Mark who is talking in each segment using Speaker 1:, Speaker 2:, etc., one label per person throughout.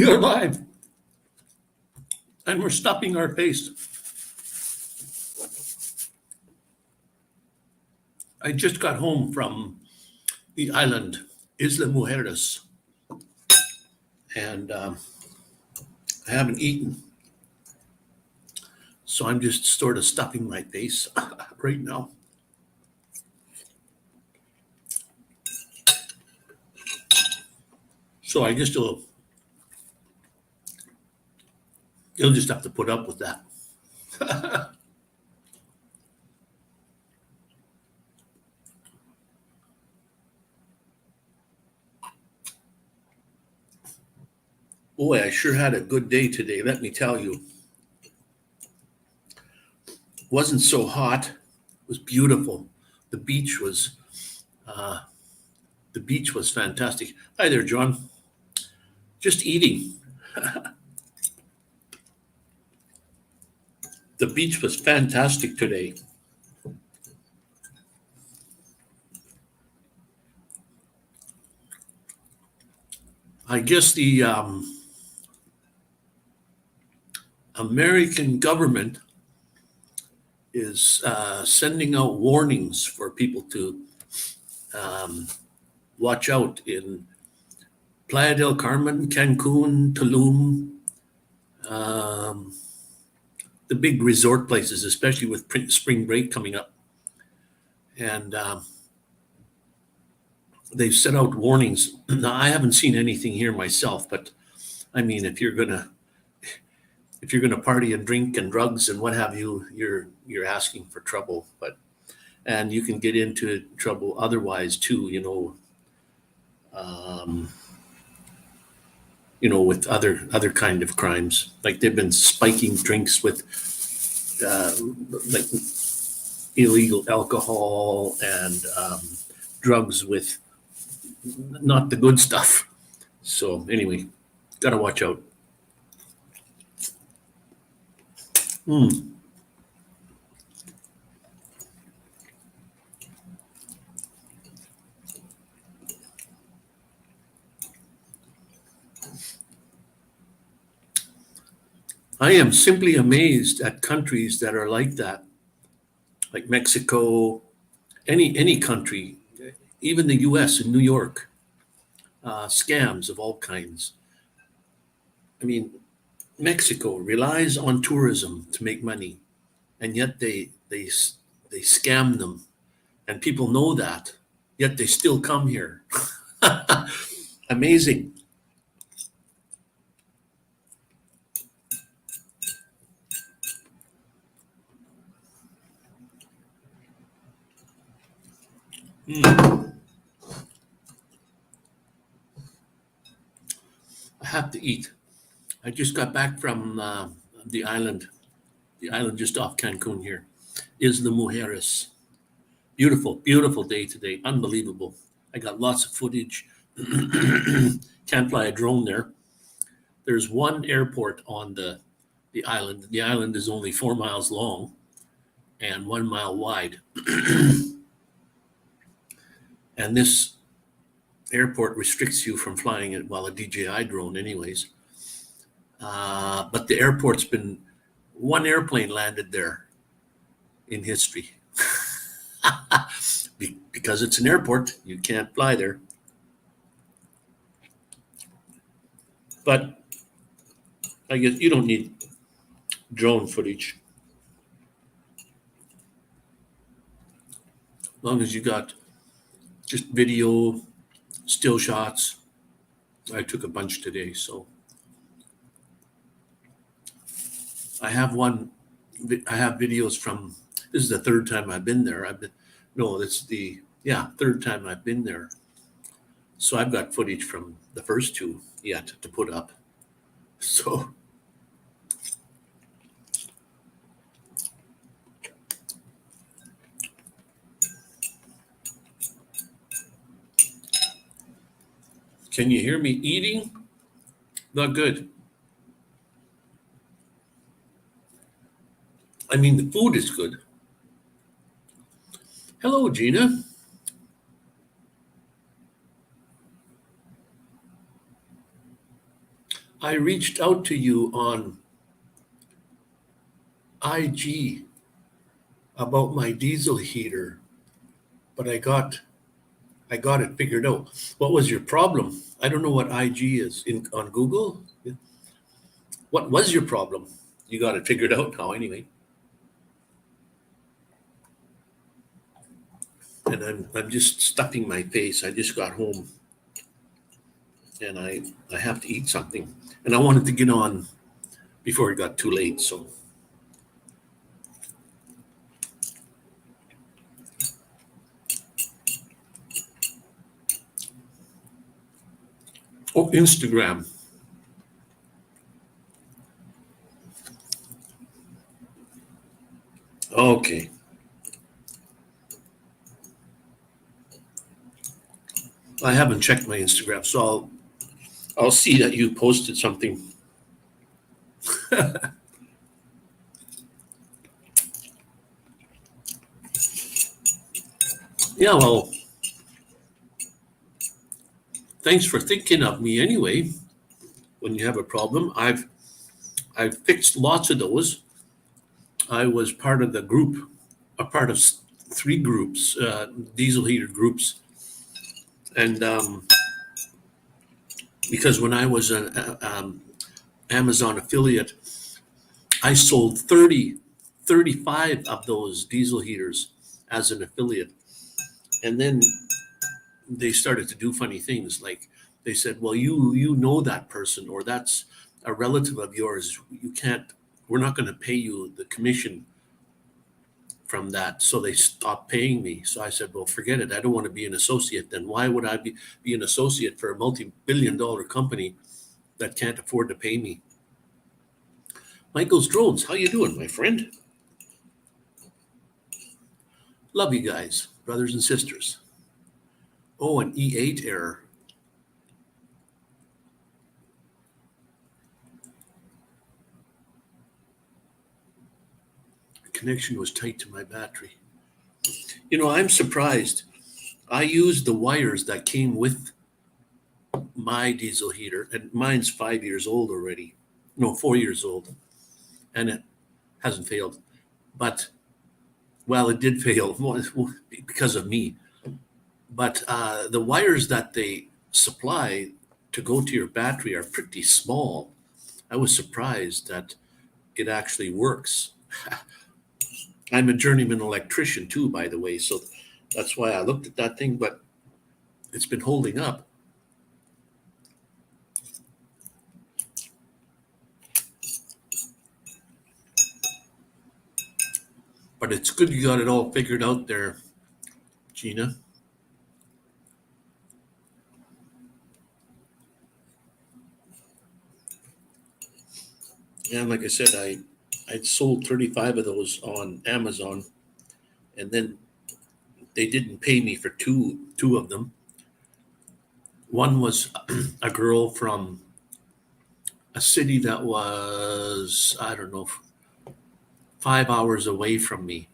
Speaker 1: You're live, and we're stuffing our face. I just got home from the island, Isla Mujeres, and I haven't eaten. So I'm just sort of stuffing my face right now. So I just you'll just have to put up with that. Boy, I sure had a good day today, let me tell you. Wasn't so hot. It was beautiful. The beach was fantastic. Hi there, John. Just eating. The beach was fantastic today. I guess the American government is sending out warnings for people to watch out in Playa del Carmen, Cancun, Tulum, the big resort places, especially with spring break coming up. And they've set out warnings. Now, I haven't seen anything here myself, but I mean, if you're gonna party and drink and drugs and what have you, you're asking for trouble. And you can get into trouble otherwise too, with other kind of crimes. Like they've been spiking drinks with like illegal alcohol and drugs with not the good stuff. So anyway, gotta watch out. I am simply amazed at countries that are like that, like Mexico, any country, even the U.S. and New York, scams of all kinds. I mean, Mexico relies on tourism to make money, and yet they scam them, and people know that, yet they still come here. Amazing. I have to eat. I just got back from the island just off Cancun here, Isla Mujeres. Beautiful, beautiful day today. Unbelievable. I got lots of footage. Can't fly a drone there. There's one airport on the island. The island is only 4 miles long and 1 mile wide. And this airport restricts you from flying it, well, a DJI drone, anyways. But the airport's been one airplane landed there in history. Because it's an airport, you can't fly there. But I guess you don't need drone footage. As long as you got just video, still shots. I took a bunch today, so I have videos from, this is the third time I've been there. Third time I've been there. So I've got footage from the first two yet to put up. So can you hear me eating? Not good. I mean, the food is good. Hello, Gina. I reached out to you on IG about my diesel heater, but I got it figured out. What was your problem? I don't know what IG is on Google. What was your problem? You got it figured out now anyway. And I'm just stuffing my face. I just got home and I have to eat something. And I wanted to get on before it got too late. So oh, Instagram. Okay. I haven't checked my Instagram, so I'll see that you posted something. Yeah, well, thanks for thinking of me anyway. When you have a problem, I've fixed lots of those. I was part of the group, a part of three groups, diesel heater groups, and because when I was an Amazon affiliate, I sold 35 of those diesel heaters as an affiliate, and then they started to do funny things like they said, well, you know that person, or that's a relative of yours, you can't, we're not going to pay you the commission from that. So they stopped paying me. So I said, well, forget it, I don't want to be an associate. Then why would I be an associate for a multi-billion-dollar company that can't afford to pay me? Michael's Drones, how you doing, my friend? Love you guys, brothers and sisters. Oh, an E8 error. Connection was tight to my battery. You know, I'm surprised. I used the wires that came with my diesel heater, and mine's 5 years old already. No, 4 years old, and it hasn't failed. But, well, it did fail because of me. But the wires that they supply to go to your battery are pretty small. I was surprised that it actually works. I'm a journeyman electrician too, by the way, so that's why I looked at that thing, but it's been holding up. But it's good you got it all figured out there, Gina. And like I said, I sold 35 of those on Amazon, and then they didn't pay me for two of them. One was a girl from a city that was, I don't know, 5 hours away from me.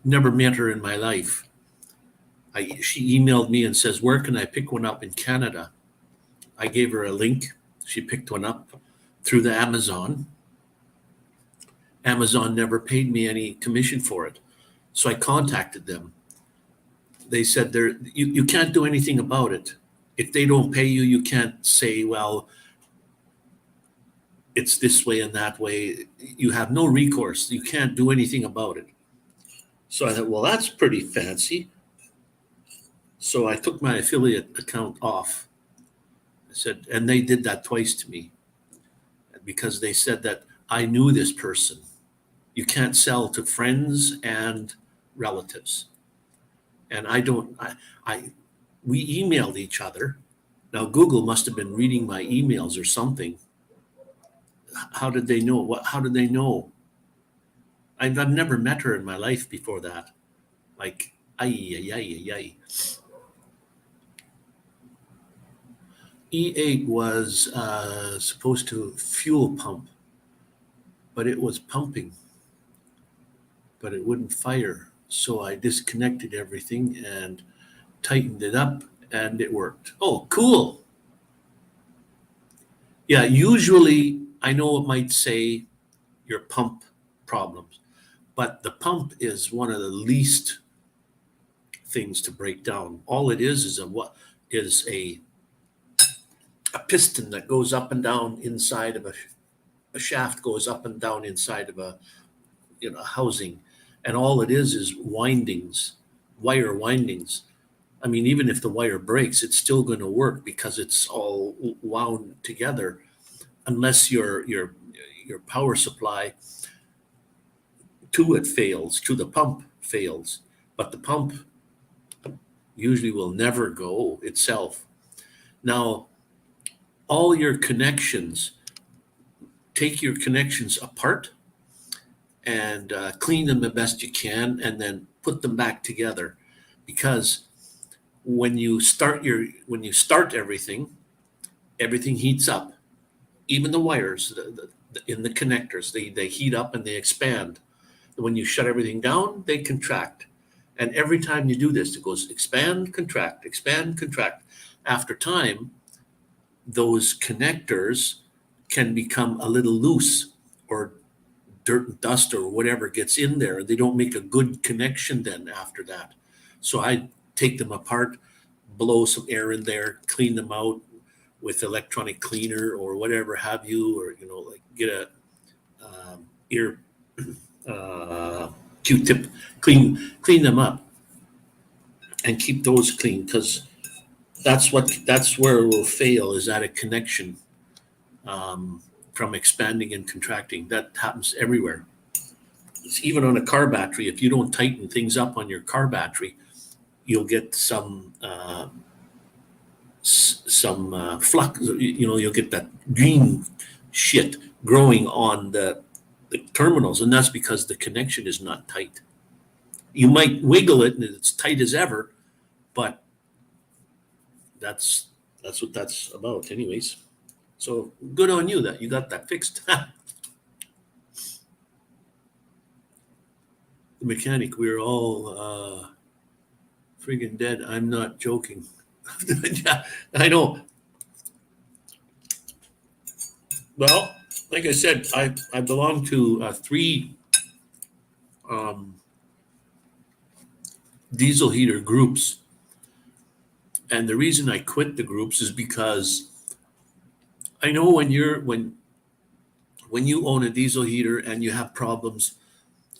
Speaker 1: Never met her in my life. She emailed me and says, where can I pick one up in Canada? I gave her a link. She picked one up through the Amazon. Amazon never paid me any commission for it. So I contacted them. They said you can't do anything about it. If they don't pay you, you can't say, well, it's this way and that way. You have no recourse. You can't do anything about it. So I thought, well, that's pretty fancy. So I took my affiliate account off. I said, and they did that twice to me because they said that I knew this person. You can't sell to friends and relatives. And I don't, I we emailed each other. Now Google must have been reading my emails or something. How did they know? How did they know? I've never met her in my life before that. Like, ay, ay, ay, ay, ay. E8 was supposed to fuel pump, but it was pumping, but it wouldn't fire. So I disconnected everything and tightened it up, and it worked. Oh, cool. Yeah, usually I know it might say your pump problems, but the pump is one of the least things to break down. All it is a what is a piston that goes up and down inside of a shaft goes up and down inside of a housing, and all it is windings, wire windings. I mean, even if the wire breaks, it's still going to work because it's all wound together, unless your power supply to it fails, to the pump fails. But the pump usually will never go itself. Now, all your connections, take your connections apart and clean them the best you can, and then put them back together. Because when you start everything, everything heats up. Even the wires in the connectors, they heat up and they expand. When you shut everything down, they contract. And every time you do this, it goes expand, contract, expand, contract. After time, those connectors can become a little loose, or dirt and dust or whatever gets in there. They don't make a good connection then after that. So I take them apart, blow some air in there, clean them out with electronic cleaner or whatever have you, or like get a ear uh, Q-tip, clean them up and keep those clean, because that's where it will fail, is at a connection, from expanding and contracting. That happens everywhere. It's even on a car battery. If you don't tighten things up on your car battery, you'll get some flux. You'll get that green shit growing on the terminals, and that's because the connection is not tight. You might wiggle it and it's tight as ever, but that's what that's about, anyways. So good on you that you got that fixed. The mechanic, we're all friggin' dead. I'm not joking. Yeah, I know. Well, like I said, I belong to three um, diesel heater groups, and the reason I quit the groups is because I know when you own a diesel heater and you have problems,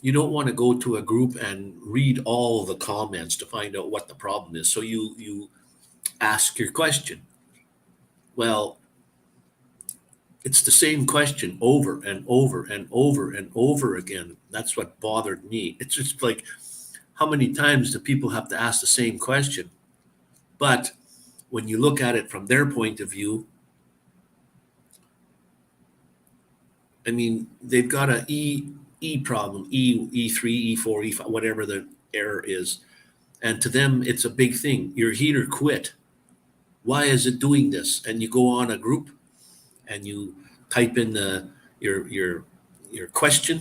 Speaker 1: you don't want to go to a group and read all of the comments to find out what the problem is. So you ask your question. Well, it's the same question over and over and over and over again. That's what bothered me. It's just like, how many times do people have to ask the same question? But when you look at it from their point of view, I mean, they've got a E problem, E3, E4, E5, whatever the error is. And to them, it's a big thing. Your heater quit. Why is it doing this? And you go on a group and you type in your question,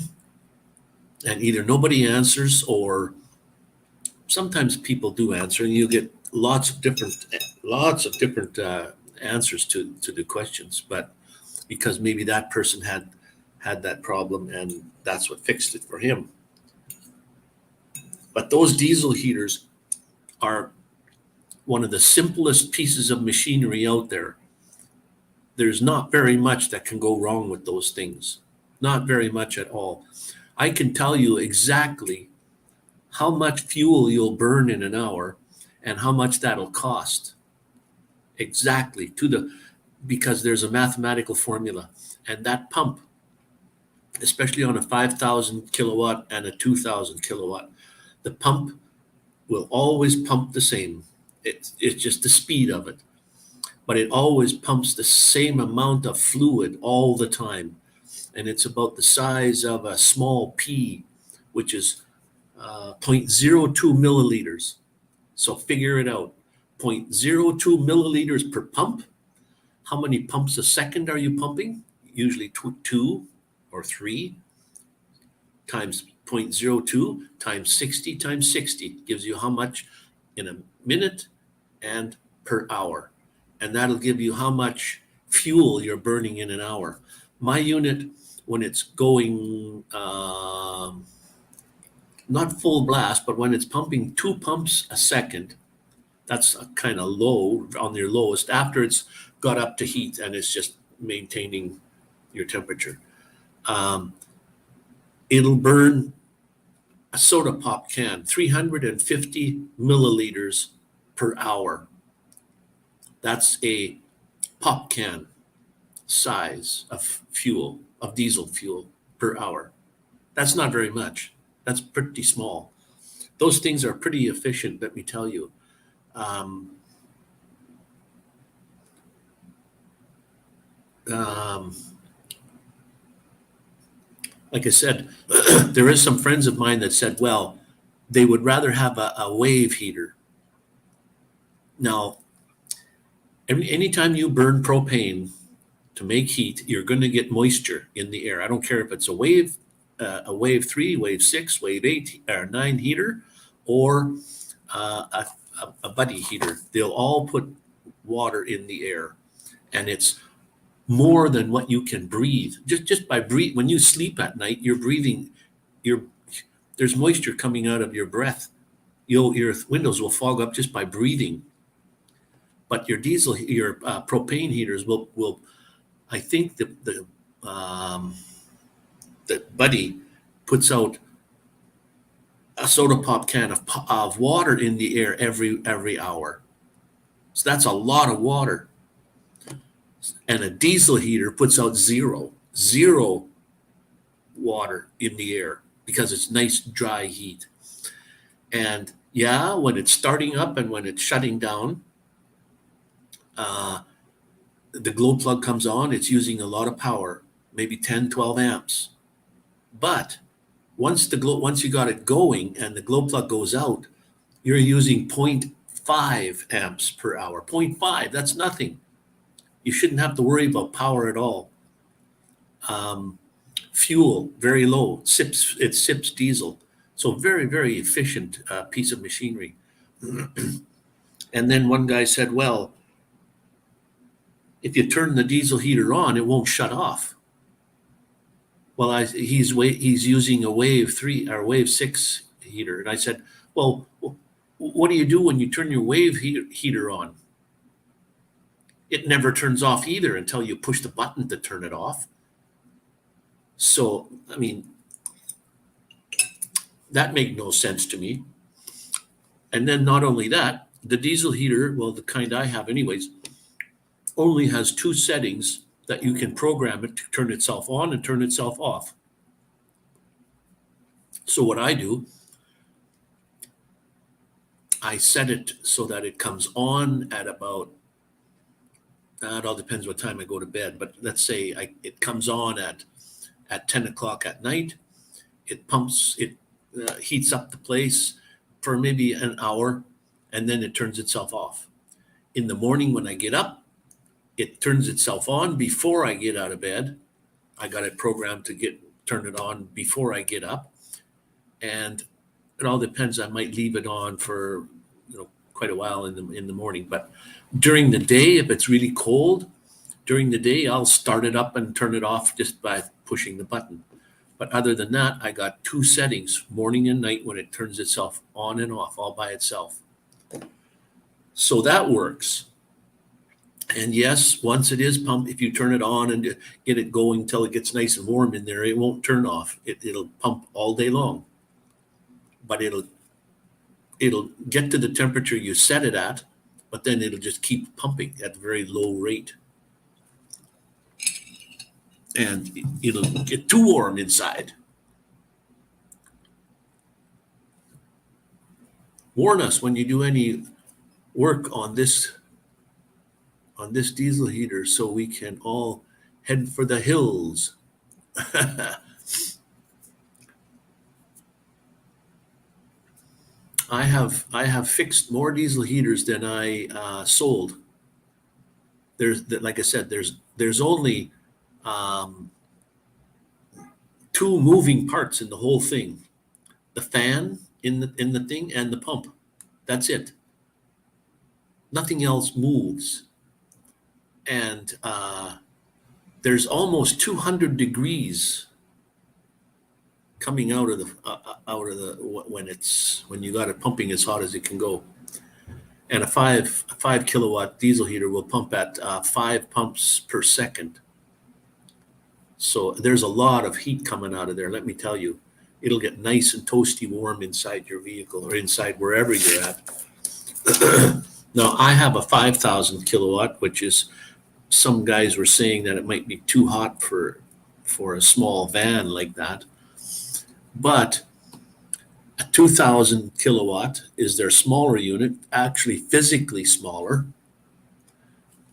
Speaker 1: and either nobody answers, or sometimes people do answer, and you get lots of different answers to the questions. But because maybe that person had that problem and that's what fixed it for him. But those diesel heaters are one of the simplest pieces of machinery out there. There's not very much that can go wrong with those things. Not very much at all. I can tell you exactly how much fuel you'll burn in an hour and how much that'll cost. Exactly, because there's a mathematical formula. And that pump, especially on a 5,000 kilowatt and a 2,000 kilowatt, the pump will always pump the same. It's just the speed of it. But it always pumps the same amount of fluid all the time. And it's about the size of a small pea, which is 0.02 milliliters. So figure it out. 0.02 milliliters per pump. How many pumps a second are you pumping? Usually two or three, times 0.02 times 60 times 60 gives you how much in a minute and per hour. And that'll give you how much fuel you're burning in an hour. My unit, when it's going not full blast, but when it's pumping 2 pumps a second, that's kind of low on your lowest. After it's got up to heat and it's just maintaining your temperature, um, it'll burn a soda pop can, 350 milliliters per hour. That's a pop can size of fuel, of diesel fuel per hour. That's not very much. That's pretty small. Those things are pretty efficient, let me tell you. Um, um, like I said, there is some friends of mine that said, well, they would rather have a wave heater. Now, anytime you burn propane to make heat, you're going to get moisture in the air. I don't care if it's a wave 3, wave 6, wave 8 or 9 heater, or a buddy heater. They'll all put water in the air, and it's more than what you can breathe. Just by breathe, when you sleep at night, you're breathing. You're There's moisture coming out of your breath. Your windows will fog up just by breathing. But your propane heaters will. I think the buddy puts out a soda pop can of water in the air every hour. So that's a lot of water. And a diesel heater puts out zero water in the air because it's nice dry heat. And yeah, when it's starting up and when it's shutting down, the glow plug comes on, it's using a lot of power, maybe 10, 12 amps. But once you got it going and the glow plug goes out, you're using 0.5 amps per hour. 0.5, that's nothing. You shouldn't have to worry about power at all. Fuel, very low. It sips diesel. So very, very efficient piece of machinery. And then one guy said, well, if you turn the diesel heater on, it won't shut off. Well, he's using a wave 3 or wave 6 heater. And I said, well, what do you do when you turn your wave heater on? It never turns off either until you push the button to turn it off. So, I mean, that made no sense to me. And then not only that, the diesel heater, well, the kind I have anyways, only has 2 settings that you can program it to turn itself on and turn itself off. So what I do, I set it so that it comes on at about, it all depends what time I go to bed, but let's say it comes on at 10 o'clock at night. It heats up the place for maybe an hour, and then it turns itself off. In the morning when I get up, it turns itself on before I get out of bed. I got it programmed to turn it on before I get up. And it all depends. I might leave it on for quite a while in the morning. But during the day, if it's really cold, during the day, I'll start it up and turn it off just by pushing the button. But other than that, I got 2 settings, morning and night, when it turns itself on and off all by itself. So that works. And yes, once it is pumped, if you turn it on and get it going till it gets nice and warm in there, it won't turn off. It'll pump all day long. But it'll get to the temperature you set it at, but then it'll just keep pumping at a very low rate. And it'll get too warm inside. Warn us when you do any work on this diesel heater so we can all head for the hills. I have fixed more diesel heaters than I sold. Like I said, there's only 2 moving parts in the whole thing: the fan in the thing and the pump. That's it. Nothing else moves. and there's almost 200 degrees coming when you got it pumping as hot as it can go. And a 5 kilowatt diesel heater will pump at 5 pumps per second. So there's a lot of heat coming out of there. Let me tell you, it'll get nice and toasty warm inside your vehicle or inside wherever you're at. Now I have a 5,000 kilowatt, which is, some guys were saying that it might be too hot for a small van like that. But a 2,000 kilowatt is their smaller unit, actually physically smaller.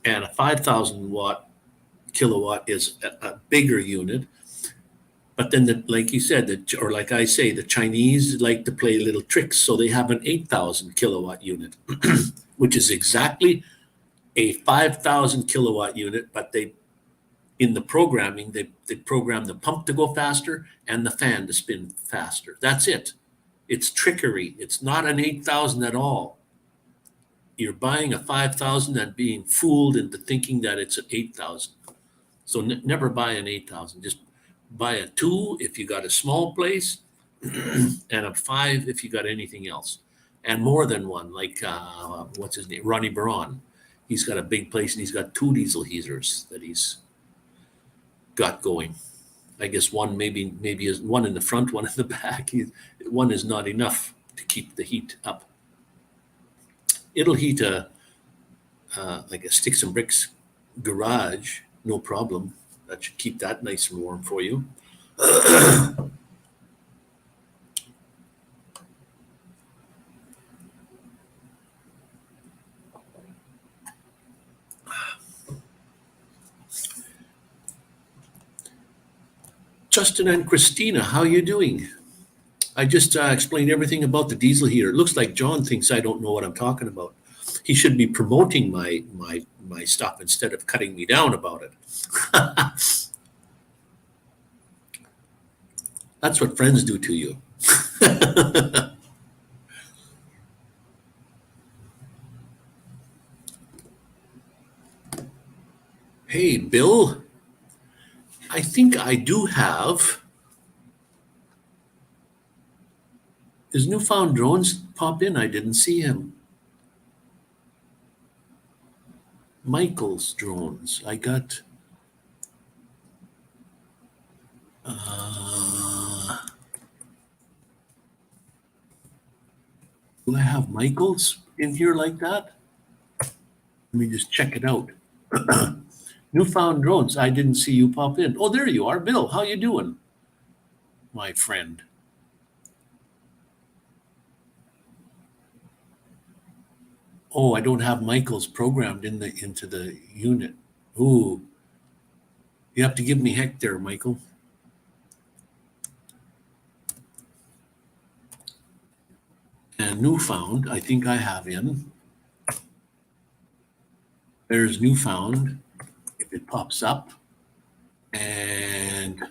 Speaker 1: And a 5,000 kilowatt is a bigger unit. But then, like you said, or like I say, the Chinese like to play little tricks. So they have an 8,000 kilowatt unit, which is exactly a 5,000 kilowatt unit, but in the programming, they program the pump to go faster and the fan to spin faster. That's it. It's trickery. It's not an 8,000 at all. You're buying a 5,000 and being fooled into thinking that it's an 8,000. So never buy an 8,000. Just buy a 2 if you got a small place, and a 5 if you got anything else, and more than one. Like what's his name, Ronnie Baron. He's got a big place and he's got 2 diesel heaters that he's got going. I guess one maybe is one in the front, one in the back. One is not enough to keep the heat up. It'll heat like a sticks and bricks garage, no problem. That should keep that nice and warm for you. Justin and Christina, how you doing? I just explained everything about the diesel heater. It looks like John thinks I don't know what I'm talking about. He should be promoting my stuff instead of cutting me down about it. That's what friends do to you. Hey, Bill. I think I do have. Is Newfound Drones pop in? I didn't see him. Michael's Drones. I got. Do I have Michael's in here like that? Let me just check it out. Newfound Drones. I didn't see you pop in. Oh, there you are, Bill. How you doing, my friend? Oh, I don't have Michael's programmed into the unit. Ooh, you have to give me heck there, Michael. And Newfound, I think I have in. There's Newfound, if it pops up. And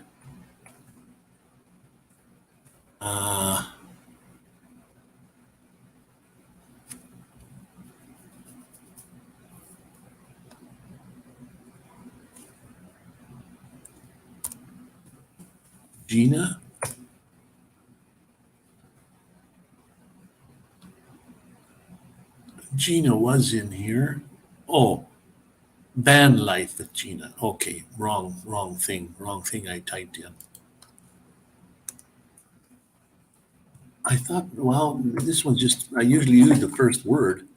Speaker 1: Gina. Gina was in here. Oh, van life with Gina. Okay, wrong thing I typed in. I thought, well, this one's just, I usually use the first word,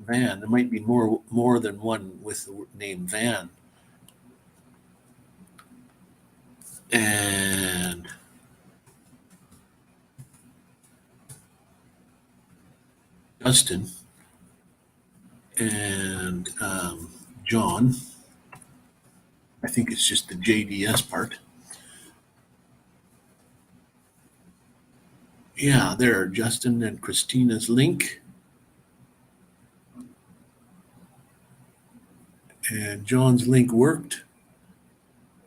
Speaker 1: van. There might be more than one with the name van. And Justin and John. I think it's just the JDS part. Yeah, there, Justin and Christina's link. And John's link worked.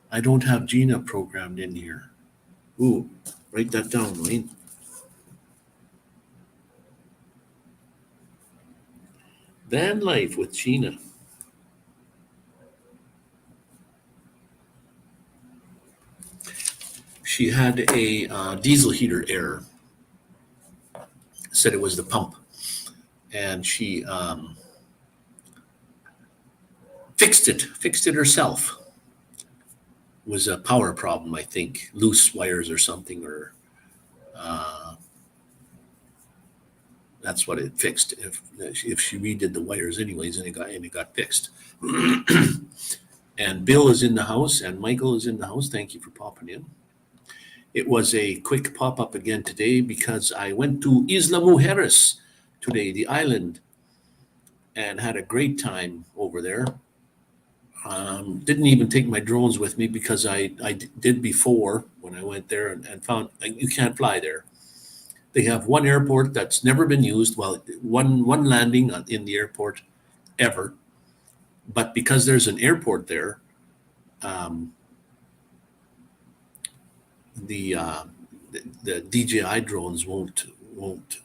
Speaker 1: I don't have Gina programmed in here. Ooh, write that down, Wayne. Van life with Gina. she had a diesel heater error. Said it was the pump, and she fixed it herself. It was a power problem, I think, loose wires or something, or that's what it fixed. If she redid the wires anyways, and it got fixed. And Bill is in the house, and Michael is in the house. Thank you for popping in. It was a quick pop-up again today because I went to Isla Mujeres today, the island, and had a great time over there. Didn't even take my drones with me because I did before when I went there and found you can't fly there. They have one airport that's never been used. Well, one landing in the airport ever. But because there's an airport there, the DJI drones won't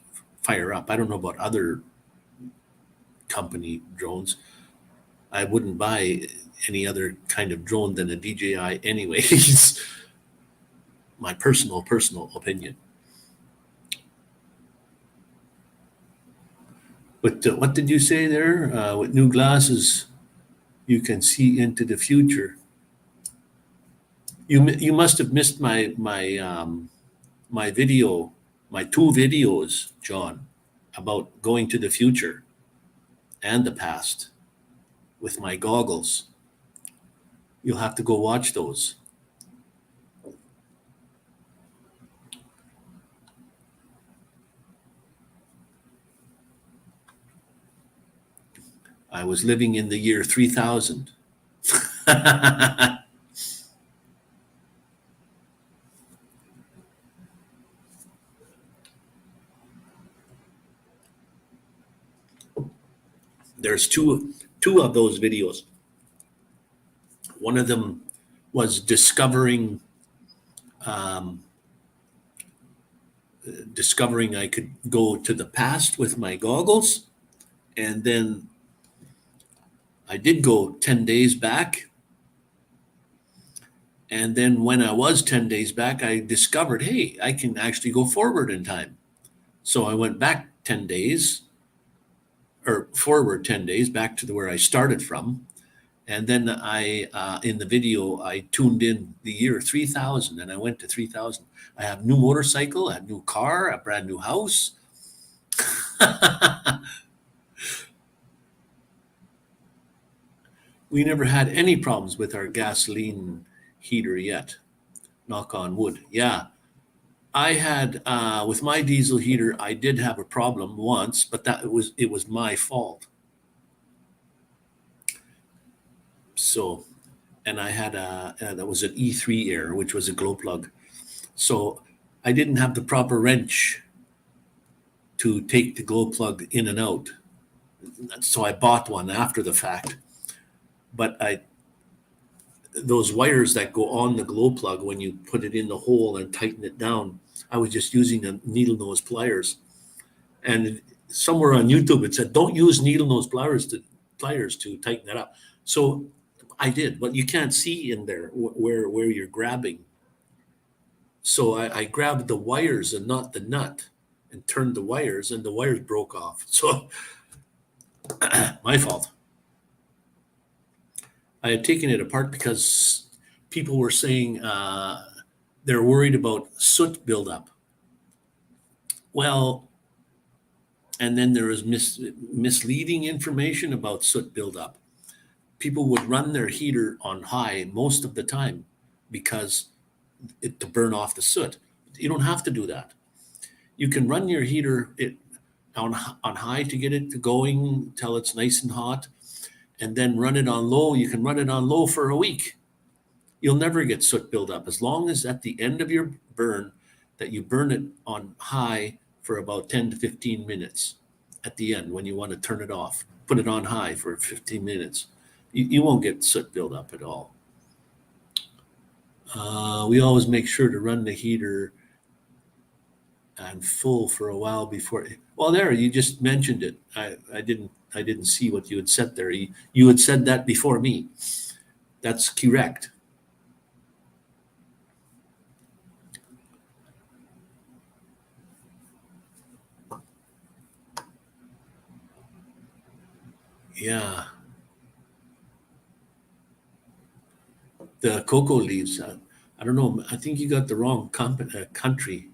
Speaker 1: fire up. I don't know about other company drones. I wouldn't buy any other kind of drone than a DJI anyways. My personal opinion. But what did you say there? With new glasses, you can see into the future. You must have missed my video, my 2 videos, John, about going to the future and the past with my goggles. You'll have to go watch those. I was living in the year 3000. There's two of those videos. One of them was discovering I could go to the past with my goggles, and then I did go 10 days back. And then when I was 10 days back, I discovered, hey, I can actually go forward in time. So I went back 10 days, or forward 10 days, back to where I started from. And then in the video, I tuned in the year 3000, and I went to 3000. I have new motorcycle, a new car, a brand new house. We never had any problems with our gasoline heater yet. Knock on wood. Yeah. I had with my diesel heater, I did have a problem once, but it was my fault. So, and I had that was an E3 error, which was a glow plug. So I didn't have the proper wrench to take the glow plug in and out. So I bought one after the fact. But those wires that go on the glow plug, when you put it in the hole and tighten it down, I was just using a needle nose pliers. And somewhere on YouTube, it said, don't use needle nose pliers to tighten it up. So I did, but you can't see in there where you're grabbing. So I grabbed the wires and not the nut and turned the wires, and the wires broke off. So my fault. I had taken it apart because people were saying they're worried about soot buildup. Well, and then there was misleading information about soot buildup. People would run their heater on high most of the time because to burn off the soot. You don't have to do that. You can run your heater on high to get it going till it's nice and hot, and then run it on low. You can run it on low for a week. You'll never get soot buildup as long as at the end of your burn that you burn it on high for about 10 to 15 minutes at the end when you want to turn it off. Put it on high for 15 minutes. You won't get soot buildup at all. We always make sure to run the heater on full for a while before. Well, there, you just mentioned it. I didn't see what you had said there. You had said that before me. That's correct. Yeah, the cocoa leaves. I don't know. I think you got the wrong country.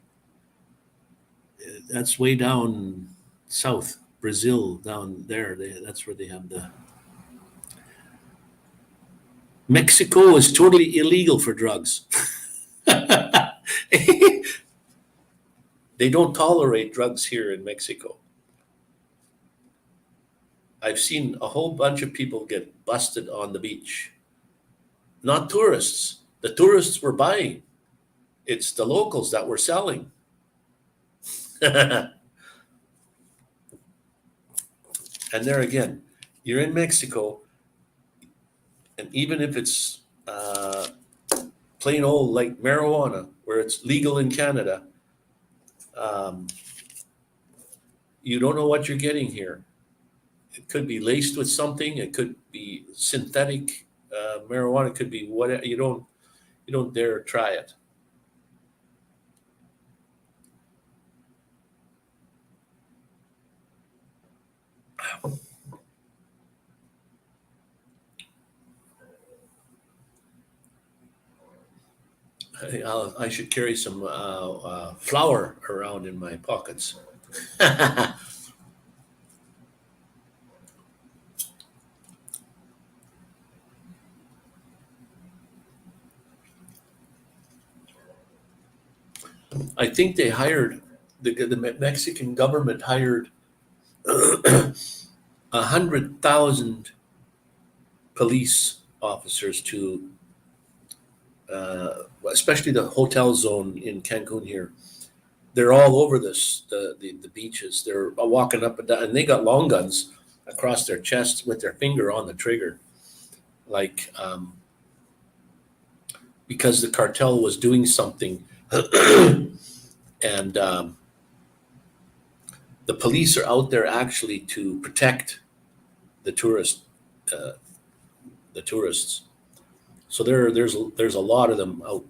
Speaker 1: That's way down south, Brazil, down there. That's where they have the. Mexico is totally illegal for drugs. They don't tolerate drugs here in Mexico. I've seen a whole bunch of people get busted on the beach. Not tourists. The tourists were buying. It's the locals that were selling. And there again, you're in Mexico, and even if it's plain old like marijuana, where it's legal in Canada, um, you don't know what you're getting here. It could be laced with something. It could be synthetic marijuana. It could be whatever. You don't dare try it. I should carry some flour around in my pockets. I think they hired the Mexican government hired 100,000 police officers to, especially the hotel zone in Cancun here. They're all over the beaches. They're walking up and down, and they got long guns across their chests with their finger on the trigger, like because the cartel was doing something, and the police are out there actually to protect the tourist, uh, the tourists. So there's a lot of them out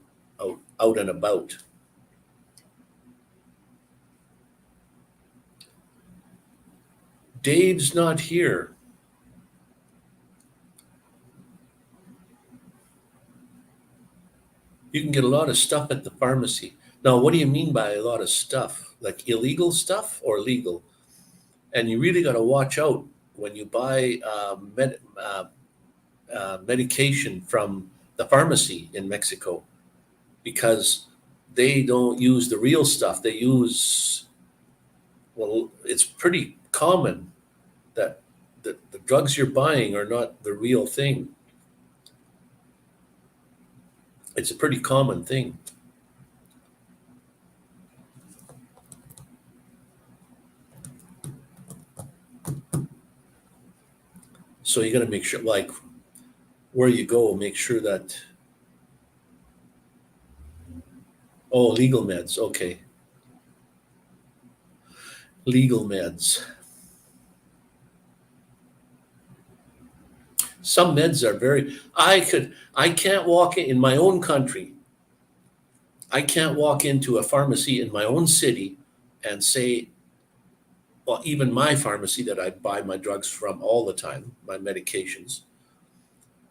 Speaker 1: and about. Dave's not here. You can get a lot of stuff at the pharmacy. Now, what do you mean by a lot of stuff? Like illegal stuff or legal? And you really got to watch out when you buy medication from the pharmacy in Mexico, because they don't use the real stuff. They use, well, it's pretty common that the drugs you're buying are not the real thing. It's a pretty common thing. So you got to make sure, like, where you go, make sure that, oh, legal meds. Okay. Legal meds. Some meds are I can't walk in my own country. I can't walk into a pharmacy in my own city and say, well, even my pharmacy that I buy my drugs from all the time, my medications,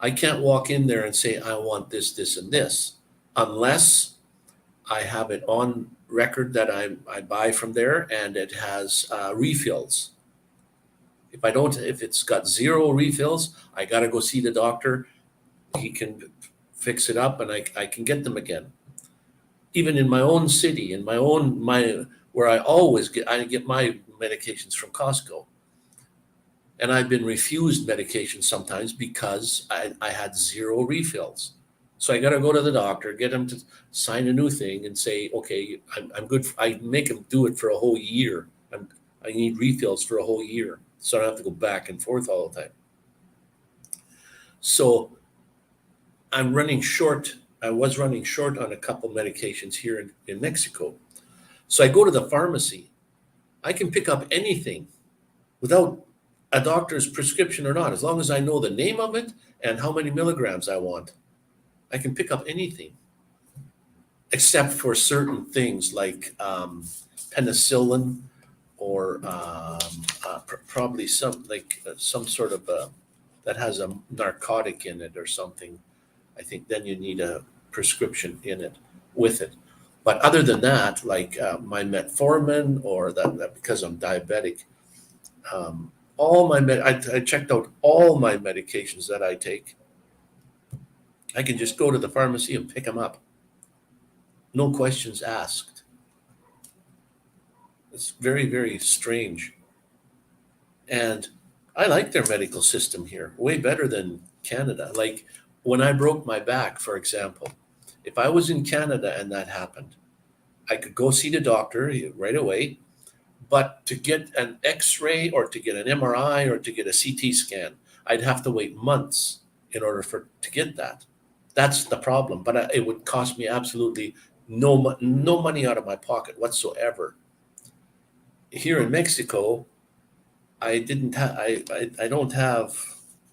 Speaker 1: I can't walk in there and say, I want this, this, and this, unless I have it on record that I buy from there and it has refills. If it's got zero refills, I got to go see the doctor. He can fix it up and I can get them again. Even in my own city, in my where I get my medications from Costco. And I've been refused medication sometimes because I had zero refills. So I got to go to the doctor, get him to sign a new thing and say, okay, I'm good. I make him do it for a whole year. I need refills for a whole year. So I don't have to go back and forth all the time. So I'm running short. I was running short on a couple medications here in Mexico. So I go to the pharmacy. I can pick up anything without a doctor's prescription or not, as long as I know the name of it and how many milligrams I want. I can pick up anything except for certain things like penicillin or probably some sort of that has a narcotic in it or something. I think then you need a prescription in it with it. But other than that, like my metformin or that because I'm diabetic, all my I checked out all my medications that I take. I can just go to the pharmacy and pick them up, no questions asked. It's very, very strange. And I like their medical system here, way better than Canada. Like when I broke my back, for example, if I was in Canada and that happened, I could go see the doctor right away. But to get an x ray or to get an MRI or to get a CT scan, I'd have to wait months in order to get that. That's the problem. But it would cost me absolutely no money out of my pocket whatsoever. Here in Mexico, I didn't have I don't have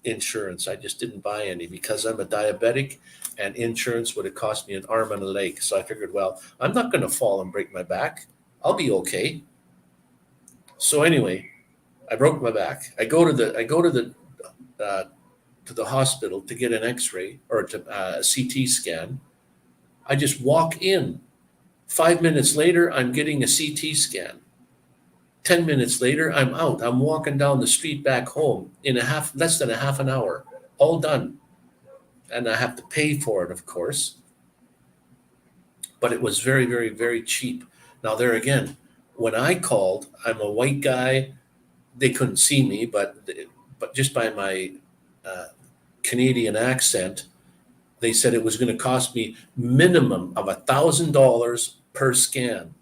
Speaker 1: insurance. I just didn't buy any because I'm a diabetic and insurance would have cost me an arm and a leg. So I figured, well, I'm not going to fall and break my back. I'll be okay. So anyway, I broke my back. Uh, to the hospital to get an X-ray or to a CT scan. I just walk in. 5 minutes later, I'm getting a CT scan. 10 minutes later, I'm out. I'm walking down the street back home in less than a half an hour, all done. And I have to pay for it, of course. But it was very, very, very cheap. Now, there again, when I called, I'm a white guy. They couldn't see me, but just by my Canadian accent, they said it was going to cost me minimum of $1,000 per scan.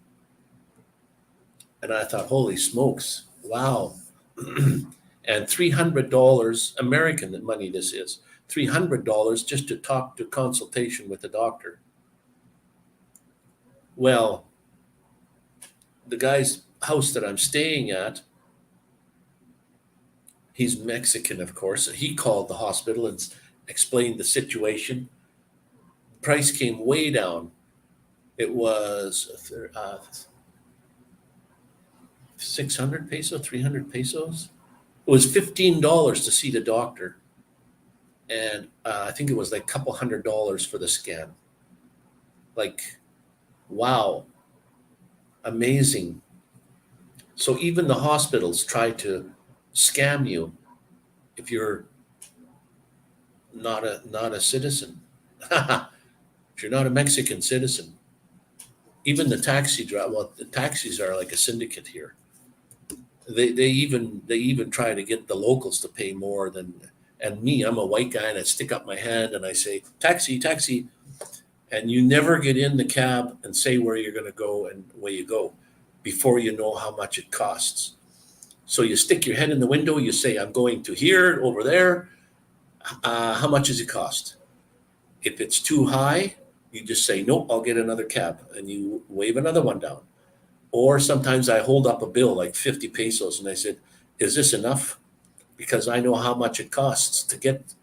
Speaker 1: And I thought, holy smokes, wow. And $300 American money this is, $300 just to talk to consultation with the doctor. Well, the guy's house that I'm staying at, he's Mexican, of course. He called the hospital and explained the situation. Price came way down. It was 600 peso, 300 pesos. It was $15 to see the doctor. And I think it was like a couple $100 for the scan. Like, wow, amazing. So even the hospitals try to scam you if you're not a citizen. If you're not a Mexican citizen. Even the taxi driver, well, the taxis are like a syndicate here. They even try to get the locals to pay more than, and me, I'm a white guy and I stick up my hand and I say, taxi, taxi. And you never get in the cab and say where you're going to go and where you go before you know how much it costs. So you stick your head in the window, you say, I'm going to here, over there. How much does it cost? If it's too high, you just say, nope, I'll get another cab. And you wave another one down. Or sometimes I hold up a bill like 50 pesos and I said, is this enough? Because I know how much it costs to get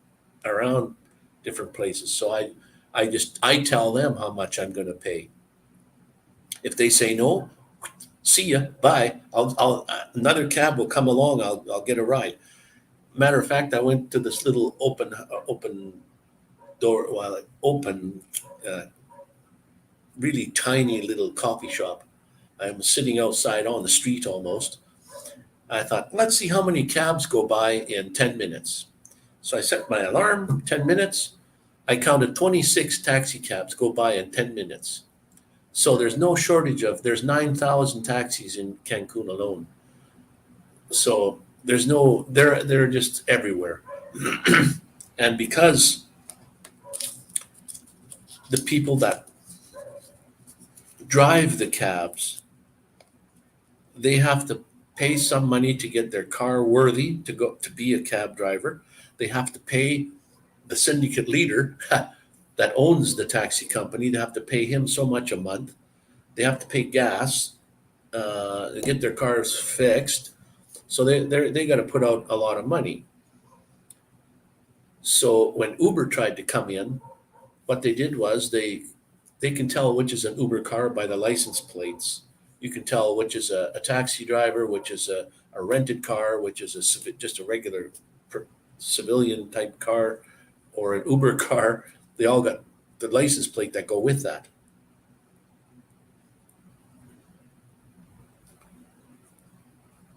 Speaker 1: around different places. So I tell them how much I'm going to pay. If they say no, see ya, bye. I'll another cab will come along. I'll get a ride. Matter of fact, I went to this little open door, well, really tiny little coffee shop. I'm sitting outside on the street almost. I thought, let's see how many cabs go by in 10 minutes. So I set my alarm, 10 minutes. I counted 26 taxi cabs go by in 10 minutes. So there's no shortage there's 9,000 taxis in Cancun alone. So they're just everywhere. And because the people that drive the cabs, they have to pay some money to get their car worthy to be a cab driver. They have to pay the syndicate leader that owns the taxi company. They have to pay him so much a month. They have to pay gas to get their cars fixed. So they got to put out a lot of money. So when Uber tried to come in, what they did was they can tell which is an Uber car by the license plates. You can tell which is a taxi driver, which is a rented car, which is just a regular civilian type car, or an Uber car. They all got the license plate that go with that.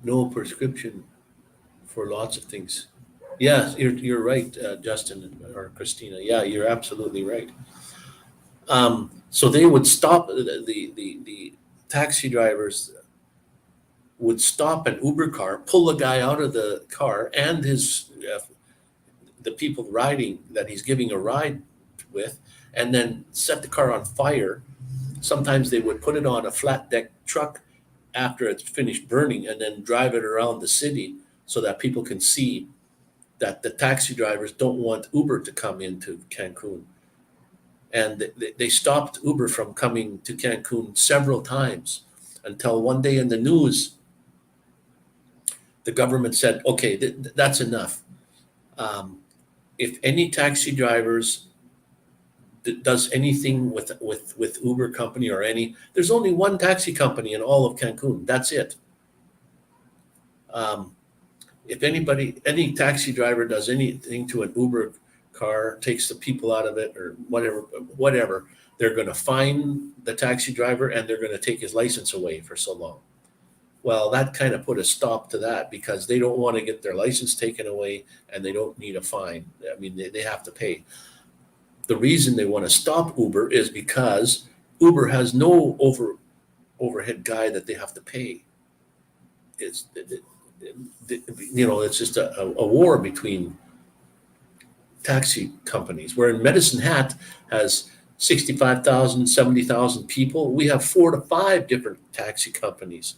Speaker 1: No prescription for lots of things. Yeah, you're right, Justin or Christina. Yeah, you're absolutely right. So they would stop the taxi drivers would stop an Uber car, pull a guy out of the car and his the people riding that he's giving a ride with, and then set the car on fire. Sometimes they would put it on a flat deck truck after it's finished burning and then drive it around the city so that people can see that the taxi drivers don't want Uber to come into Cancun. And they stopped Uber from coming to Cancun several times until one day in the news, the government said, okay, that's enough. If any taxi drivers does anything with Uber company or there's only one taxi company in all of Cancun. That's it. If any taxi driver does anything to an Uber car, takes the people out of it or whatever, they're going to fine the taxi driver and they're going to take his license away for so long. Well, that kind of put a stop to that because they don't want to get their license taken away and they don't need a fine. I mean, they have to pay. The reason they want to stop Uber is because Uber has no overhead guy that they have to pay. It's just a war between taxi companies. Where in Medicine Hat has 65,000, 70,000 people, we have 4 to 5 different taxi companies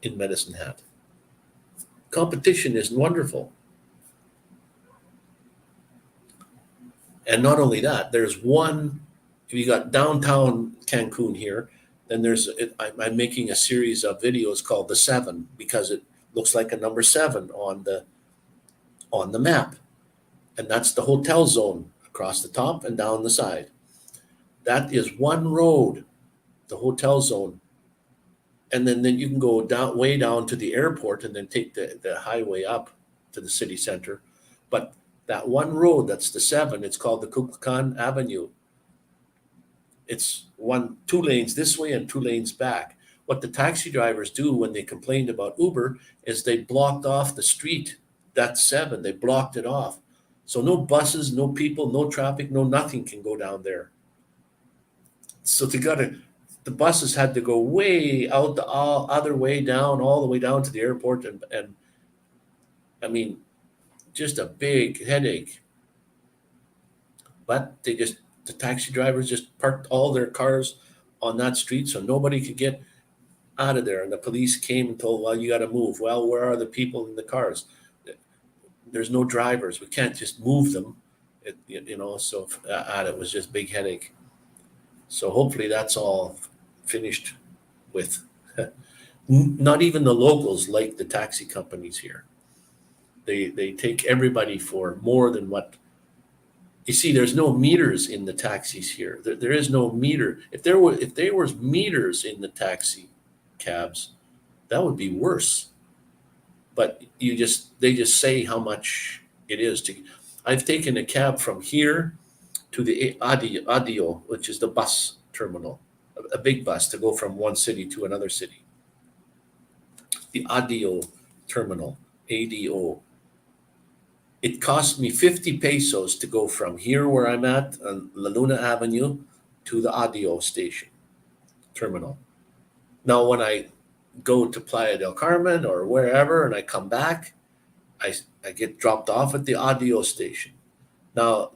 Speaker 1: in Medicine Hat. Competition is wonderful. And not only that, there's one, if you got downtown Cancun here, then I'm making a series of videos called The Seven because it looks like a number 7 on the map. And that's the hotel zone across the top and down the side. That is one road, the hotel zone. And then you can go way down to the airport and then take the highway up to the city center. But that one road, that's the 7, it's called the Kukulkan Avenue. It's 2 lanes this way and 2 lanes back. What the taxi drivers do when they complained about Uber is they blocked off the street, that 7, they blocked it off. So no buses, no people, no traffic, no nothing can go down there. So the buses had to go way out the other way down, all the way down to the airport. And I mean, just a big headache. But the taxi drivers just parked all their cars on that street so nobody could get out of there. And the police came and told, well, you got to move. Well, where are the people in the cars? There's no drivers. We can't just move them. So it was just big headache. So hopefully that's all finished with. Not even the locals like the taxi companies here. They take everybody for more than what. You see, there's no meters in the taxis here. There is no meter. If there was meters in the taxi cabs, that would be worse. But they just say how much it is to. I've taken a cab from here to the ADIO, which is the bus terminal, a big bus to go from one city to another city. The ADIO terminal, ADO. It cost me 50 pesos to go from here where I'm at on La Luna Avenue to the ADIO station terminal. Now, when I go to Playa del Carmen or wherever and I come back, I get dropped off at the ADIO station. Now,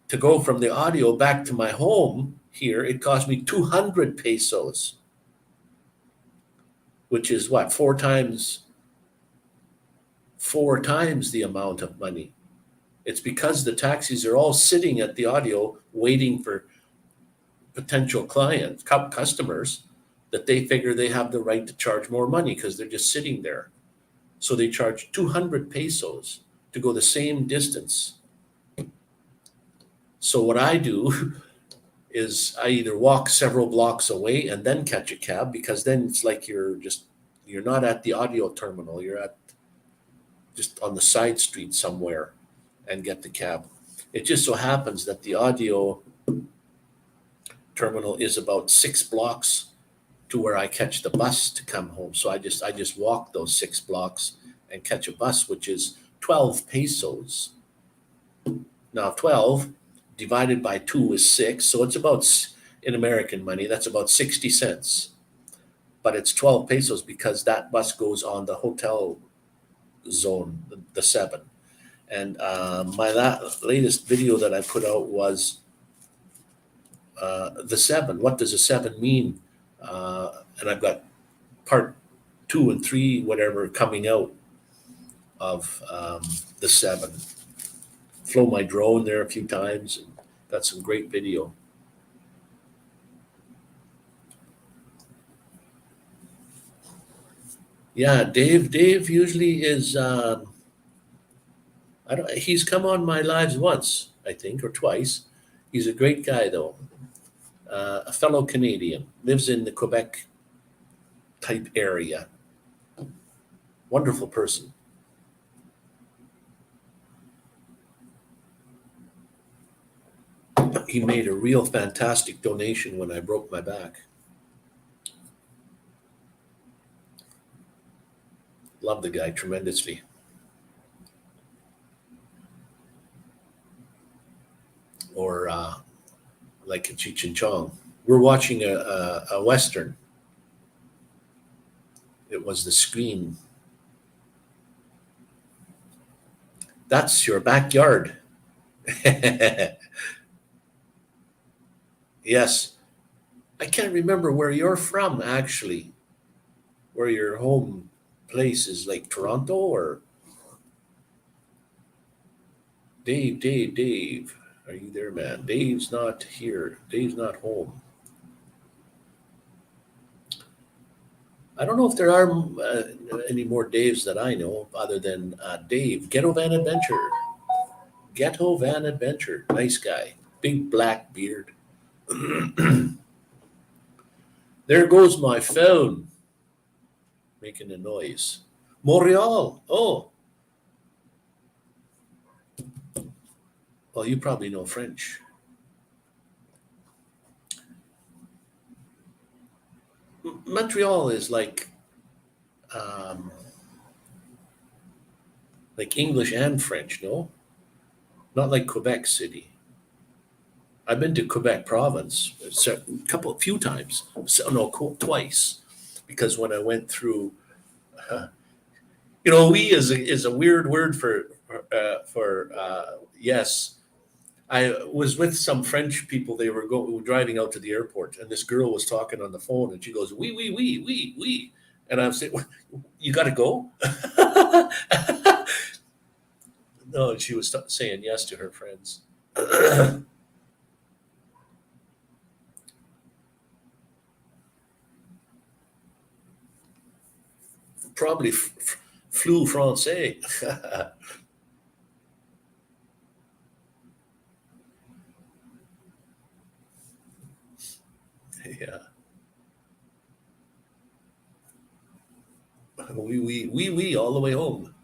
Speaker 1: to go from the ADIO back to my home here, it cost me 200 pesos, which is what, 4 times the amount of money. It's because the taxis are all sitting at the ADIO waiting for potential clients, customers, that they figure they have the right to charge more money because they're just sitting there. So they charge 200 pesos to go the same distance. So what I do is I either walk several blocks away and then catch a cab, because then it's like you're not at the audio terminal, you're at just on the side street somewhere and get the cab. It just so happens that the audio terminal is about 6 blocks to where I catch the bus to come home. So I just walk those 6 blocks and catch a bus, which is 12 pesos. Now 12 divided by 2 is 6, so it's about, in American money, that's about 60 cents. But it's 12 pesos because that bus goes on the hotel zone, the 7. And my latest video that I put out was the 7. What does a 7 mean? And I've got part 2 and 3, whatever, coming out of the 7. Flow my drone there a few times and got some great video. Yeah, Dave usually is. He's come on my lives once, I think, or twice. He's a great guy, though. A fellow Canadian, lives in the Quebec type area. Wonderful person. He made a real fantastic donation when I broke my back. Love the guy tremendously. Or like a Cheech and Chong. We're watching a Western. It was The Scream. That's your backyard. Yes. I can't remember where you're from, actually. Where your home place is, like Toronto or Dave. Are you there, man? Dave's not here. Dave's not home. I don't know if there are any more Daves that I know other than Dave. Ghetto Van Adventure. Ghetto Van Adventure. Nice guy. Big black beard. There goes my phone. Making a noise. Montreal. Oh. Well, you probably know French. Montreal is like English and French, no? Not like Quebec City. I've been to Quebec province a few times. So, no, twice, because when I went through, we is a weird word for yes. I was with some French people. They were driving out to the airport, and this girl was talking on the phone, and she goes, "Oui," and I'm saying, "You got to go." No, she was saying yes to her friends. Probably flou français. Yeah. We all the way home.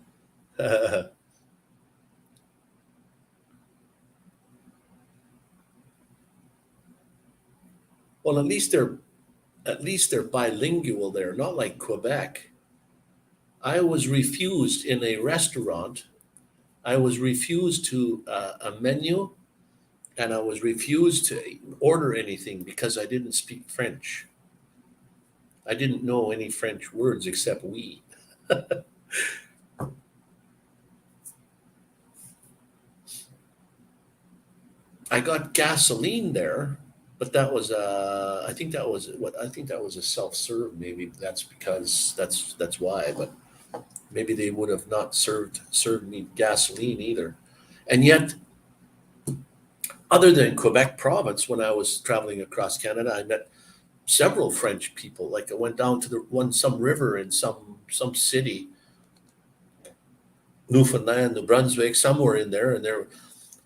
Speaker 1: Well, at least they're bilingual there, not like Quebec. I was refused in a restaurant. I was refused to a menu, and I was refused to order anything because I didn't speak French. I didn't know any French words except "we." I got gasoline there, but that was I think that was a self-serve. Maybe that's because that's why. But maybe they would have not served me gasoline either. And yet, other than Quebec province, when I was traveling across Canada, I met several French people. Like I went down to some river in some city, Newfoundland, New Brunswick, somewhere in there, and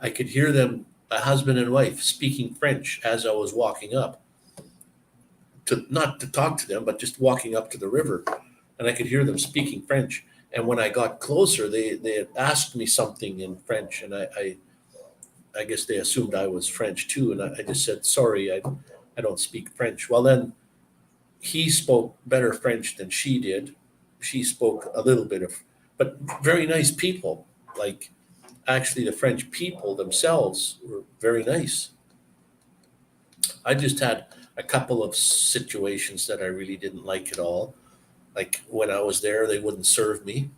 Speaker 1: I could hear them a husband and wife speaking French as I was walking up to not to talk to them, but just walking up to the river, and I could hear them speaking French. And when I got closer, they had asked me something in French, and I guess they assumed I was French too, and I just said sorry, I don't speak French. Well, then he spoke better French than she did. She spoke a little bit of, but very nice people. Like actually, the French people themselves were very nice. I just had a couple of situations that I really didn't like at all. Like when I was there, they wouldn't serve me.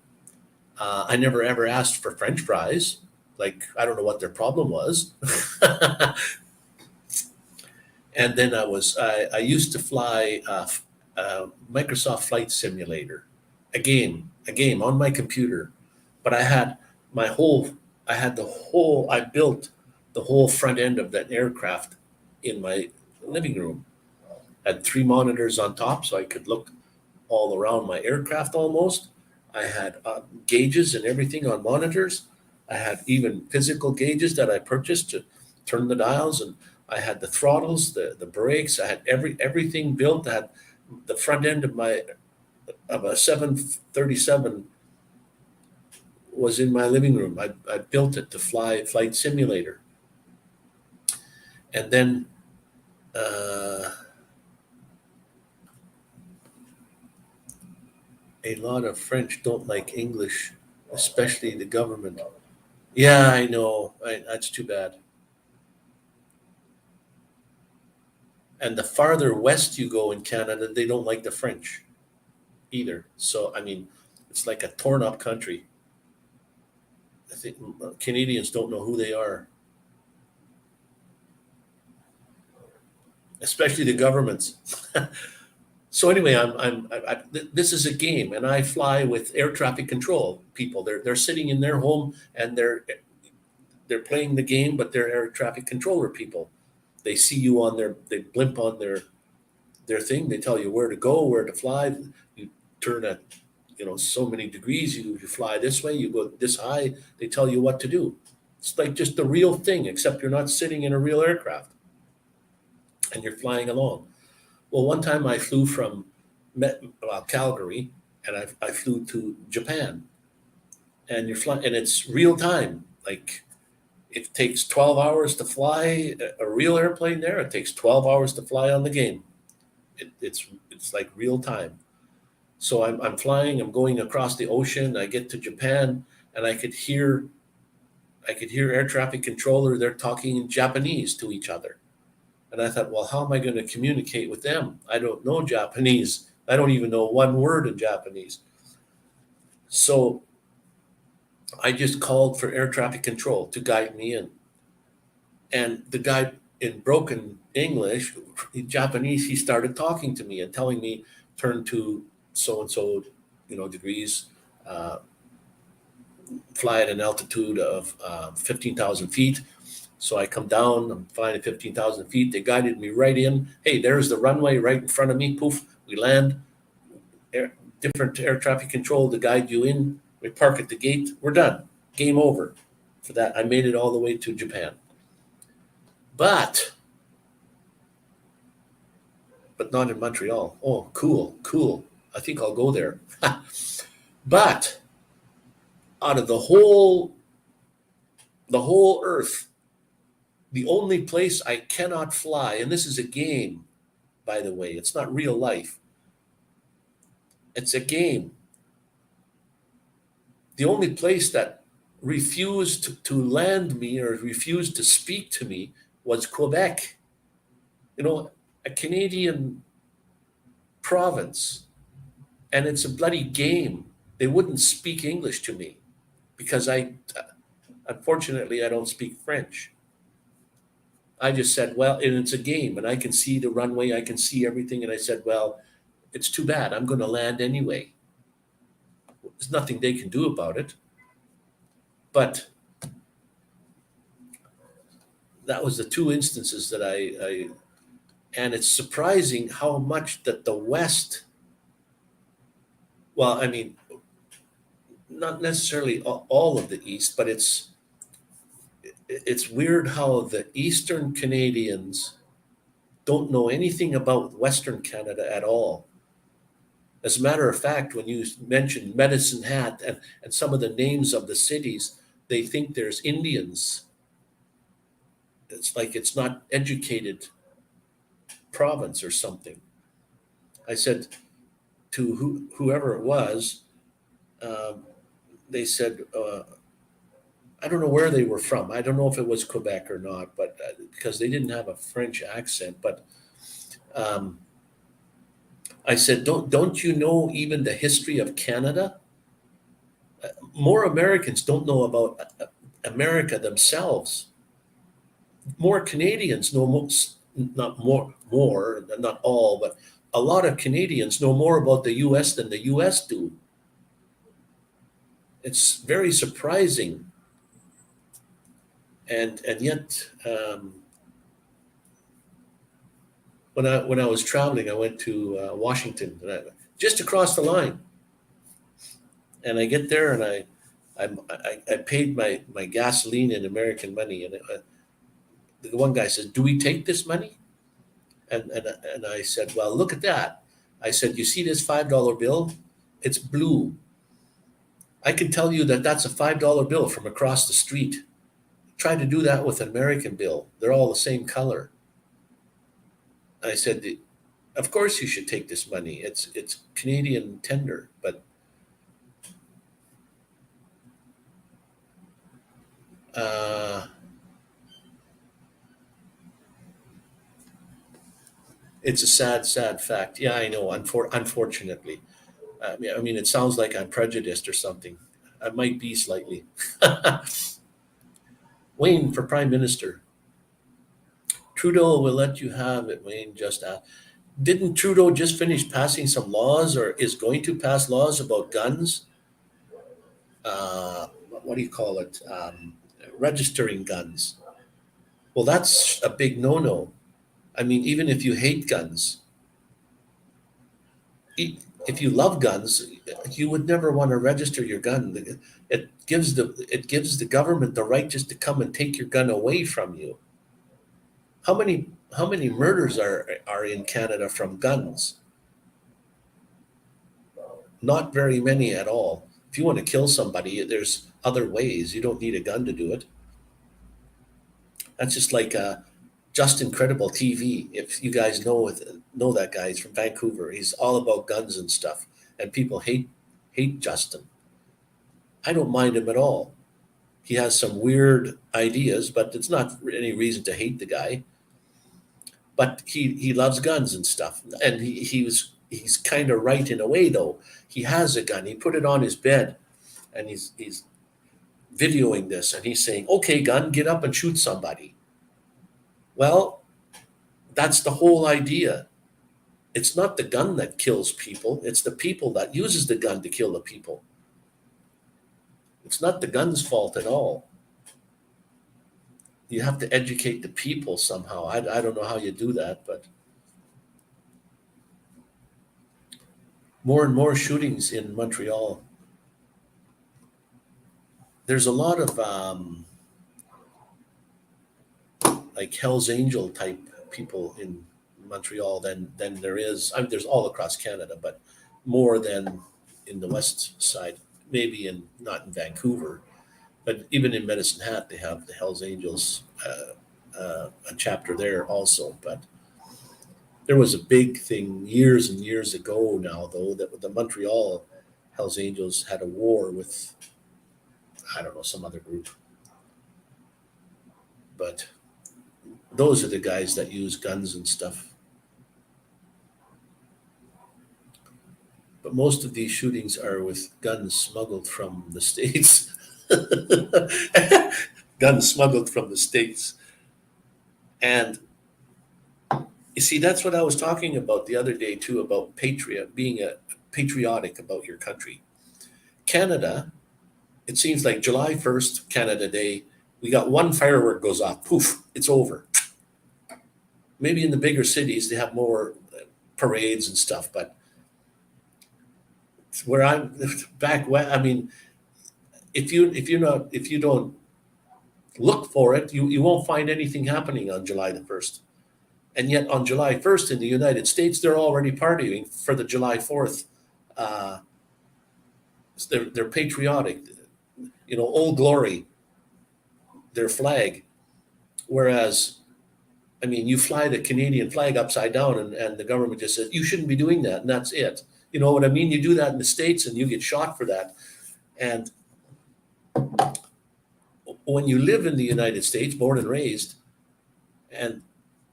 Speaker 1: I never ever asked for French fries. Like I don't know what their problem was. And then I used to fly Microsoft Flight Simulator, a game on my computer, but my whole I built the whole front end of that aircraft in my living room. Had three monitors on top, so I could look all around my aircraft almost. I had gauges and everything on monitors. I had even physical gauges that I purchased to turn the dials, and I had the throttles, the brakes. I had everything built. I had the front end of a 737 was in my living room. I built it to fly Flight Simulator, and then a lot of French don't like English, especially the government. Yeah, I know. That's too bad. And the farther west you go in Canada, they don't like the French either. So, I mean, it's like a torn up country. I think Canadians don't know who they are, especially the governments. So anyway, this is a game, and I fly with air traffic control people. They're sitting in their home and they're playing the game, but they're air traffic controller people. They see you on they blimp on their thing. They tell you where to go, where to fly. You turn at so many degrees. You fly this way. You go this high. They tell you what to do. It's like just the real thing, except you're not sitting in a real aircraft and you're flying along. Well, one time I flew from Calgary, and I flew to Japan, and you're flying, and it's real time. Like it takes 12 hours to fly a real airplane there. It takes 12 hours to fly on the game. It's like real time. So I'm flying. I'm going across the ocean. I get to Japan, and I could hear air traffic controller. They're talking in Japanese to each other. And I thought, well, how am I going to communicate with them? I don't know Japanese. I don't even know one word in Japanese. So I just called for air traffic control to guide me in. And the guy in broken English, in Japanese, he started talking to me and telling me, turn to so and so, degrees, uh, fly at an altitude of 15,000 feet. So I come down, I'm flying at 15,000 feet. They guided me right in. Hey, there's the runway right in front of me. Poof, we land. Air, different air traffic control to guide you in. We park at the gate. We're done. Game over. For that, I made it all the way to Japan. But not in Montreal. Oh, cool, cool. I think I'll go there. But out of the whole earth, the only place I cannot fly, and this is a game, by the way, it's not real life. It's a game. The only place that refused to land me or refused to speak to me was Quebec. A Canadian province, and it's a bloody game. They wouldn't speak English to me because unfortunately, I don't speak French. I just said, well, and it's a game, and I can see the runway, I can see everything, and I said, well, it's too bad. I'm going to land anyway. There's nothing they can do about it. But that was the two instances that and it's surprising how much that the West, well, I mean, not necessarily all of the East, but it's it's weird how the Eastern Canadians don't know anything about Western Canada at all. As a matter of fact, when you mention Medicine Hat and some of the names of the cities, they think there's Indians. It's like it's not educated province or something. I said to whoever it was, um, they said, I don't know where they were from. I don't know if it was Quebec or not, but because they didn't have a French accent. But um, I said, don't you know even the history of Canada? More Americans don't know about America themselves. More Canadians know most, not more, not all, but a lot of Canadians know more about the U.S. than the U.S. do. It's very surprising, and yet when I was traveling, I went to Washington, just across the line, and I get there and I paid my gasoline in American money, and the one guy says, "Do we take this money?" And I said, "Well, look at that." I said, "You see this $5 bill? It's blue. I can tell you that that's a $5 bill from across the street. Try to do that with an American bill. They're all the same color." I said, "Of course you should take this money. It's Canadian tender, but uh, it's a sad, sad fact." Yeah, I know. Unfortunately, I mean, it sounds like I'm prejudiced or something. I might be slightly. Wayne for Prime Minister. Trudeau will let you have it, Wayne. Just didn't Trudeau just finish passing some laws, or is going to pass laws about guns? What do you call it? Registering guns. Well, that's a big no-no. I mean, even if you hate guns, if you love guns, you would never want to register your gun. It gives the government the right just to come and take your gun away from you. How many murders are in Canada from guns? Not very many at all. If you want to kill somebody, there's other ways. You don't need a gun to do it. That's just like Justin Credible TV. If you guys know that guy, he's from Vancouver. He's all about guns and stuff, and people hate Justin. I don't mind him at all. He has some weird ideas, but it's not any reason to hate the guy. But he loves guns and stuff, and he's kind of right in a way though. He has a gun. He put it on his bed, and he's videoing this, and he's saying, "Okay, gun, get up and shoot somebody." Well, that's the whole idea. It's not the gun that kills people, it's the people that uses the gun to kill the people. It's not the gun's fault at all. You have to educate the people somehow. I don't know how you do that, but more and more shootings in Montreal. There's a lot of like Hell's Angel type people in Montreal than there is. I mean, there's all across Canada, but more than in the west side. Maybe not in Vancouver, but even in Medicine Hat, they have the Hell's Angels, a chapter there also. But there was a big thing years and years ago now, though, that the Montreal Hell's Angels had a war with, I don't know, some other group. But those are the guys that use guns and stuff. But most of these shootings are with guns smuggled from the States. Guns smuggled from the States. And you see, that's what I was talking about the other day too, about being patriotic about your country. Canada, it seems like July 1st, Canada Day, we got one firework goes off, poof, it's over. Maybe in the bigger cities they have more parades and stuff, but where I'm back when, I mean, if you don't Look for it. You won't find anything happening on July the 1st. And yet on July 1st in the United States, they're already partying for the July 4th. Uh, they're patriotic. Old Glory, their flag. Whereas, I mean, you fly the Canadian flag upside down and the government just says, you shouldn't be doing that. And that's it. You know what I mean? You do that in the States and you get shot for that. And when you live in the United States, born and raised, and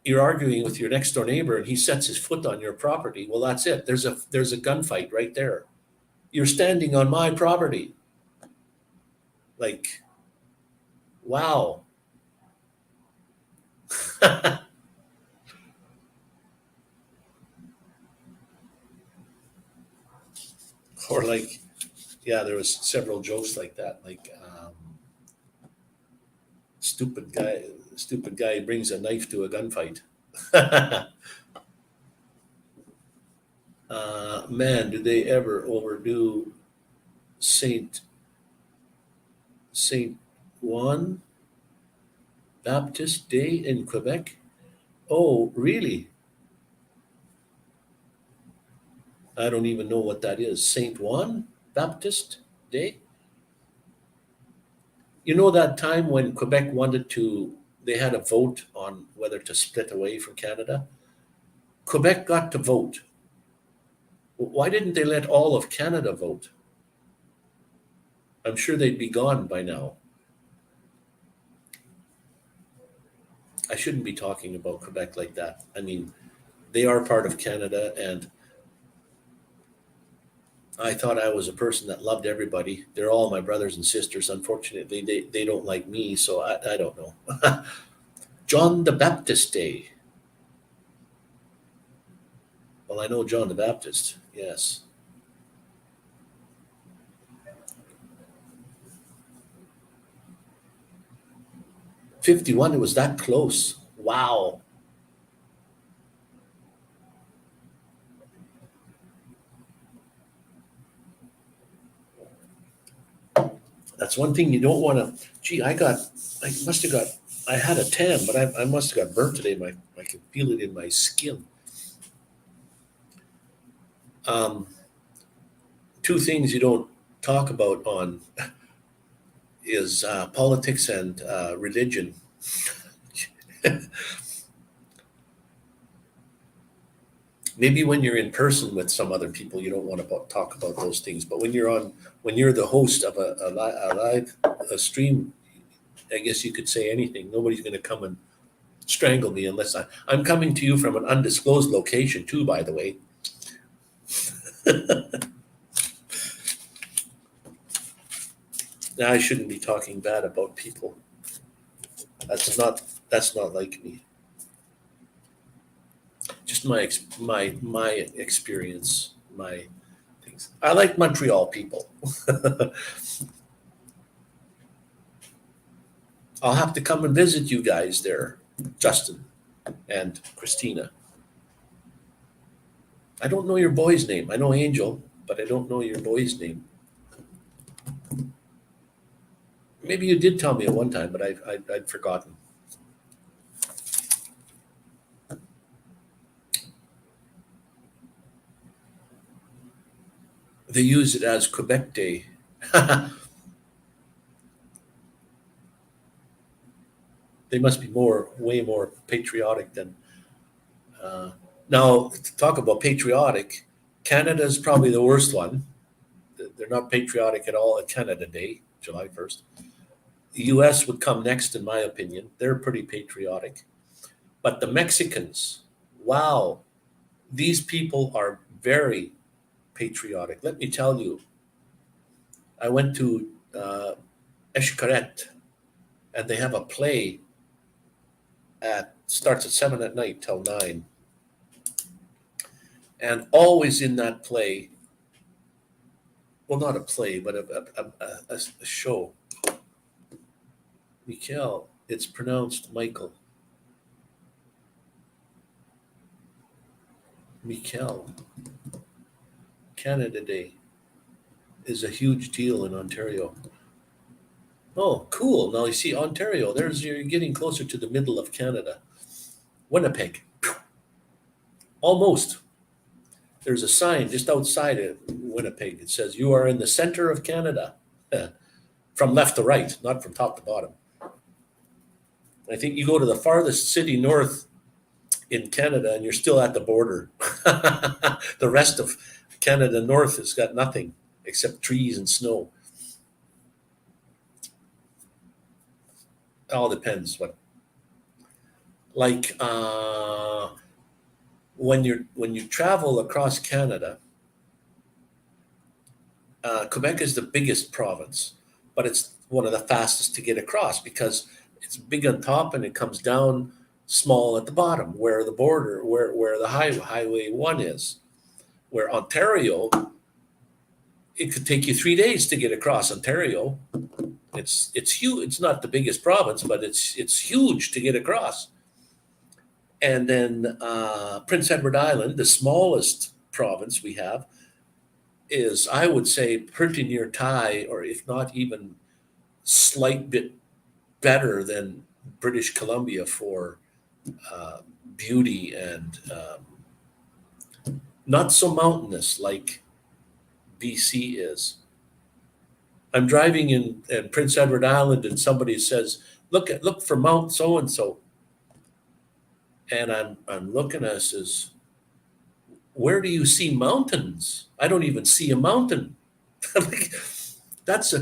Speaker 1: you're arguing with your next door neighbor and he sets his foot on your property, well, that's it. There's a gunfight right there. You're standing on my property. Like, wow. Or like, yeah, there was several jokes like that. Like, stupid guy brings a knife to a gunfight. Man, do they ever overdo Saint Juan Baptist Day in Quebec? Oh, really? I don't even know what that is. Saint Juan Baptist Day? You know that time when Quebec they had a vote on whether to split away from Canada? Quebec got to vote. Why didn't they let all of Canada vote? I'm sure they'd be gone by now. I shouldn't be talking about Quebec like that. I mean, they are part of Canada, and I thought I was a person that loved everybody. They're all my brothers and sisters. Unfortunately, they don't like me, so I don't know. John the Baptist Day. Well, I know John the Baptist, yes. 51, it was that close. Wow. That's one thing you don't want to. Gee, I had a tan, but I must have got burnt today. I can feel it in my skin. Um, Two things you don't talk about on is politics and religion. Maybe when you're in person with some other people, you don't want to talk about those things. But when you're the host of a live a stream, I guess you could say anything. Nobody's going to come and strangle me unless I'm coming to you from an undisclosed location too, by the way. Now I shouldn't be talking bad about people. That's not like me. Just my experience, my things. I like Montreal people. I'll have to come and visit you guys there, Justin and Christina. I don't know your boy's name. I know Angel, but I don't know your boy's name. Maybe you did tell me at one time, but I'd forgotten. They use it as Quebec Day. They must be way more patriotic than. Uh, Now, to talk about patriotic, Canada's probably the worst one. They're not patriotic at all at Canada Day, July 1st. The US would come next, in my opinion. They're pretty patriotic. But the Mexicans, wow, these people are very patriotic. Let me tell you, I went to Xcaret, and they have a play at starts at 7 at night till 9. And always in that play, well, not a play, but a show. Michael, it's pronounced Michael. Michael. Canada Day is a huge deal in Ontario. Oh, cool. Now you see Ontario. You're getting closer to the middle of Canada. Winnipeg. Almost. There's a sign just outside of Winnipeg. It says, "You are in the center of Canada." From left to right, not from top to bottom. I think you go to the farthest city north in Canada and you're still at the border. The rest of Canada north has got nothing except trees and snow. It all depends what, like when you travel across Canada, Quebec is the biggest province, but it's one of the fastest to get across because it's big on top and it comes down small at the bottom, where the border, where the highway one is. Where Ontario, it could take you 3 days to get across Ontario. It's huge. It's not the biggest province, but it's huge to get across. And then Prince Edward Island, the smallest province we have, is, I would say, pretty near tie, or if not even slight bit better than British Columbia for beauty, and not so mountainous like BC is. I'm driving in Prince Edward Island and somebody says, look for Mount so and so. And I'm looking at it, says, where do you see mountains? I don't even see a mountain. That's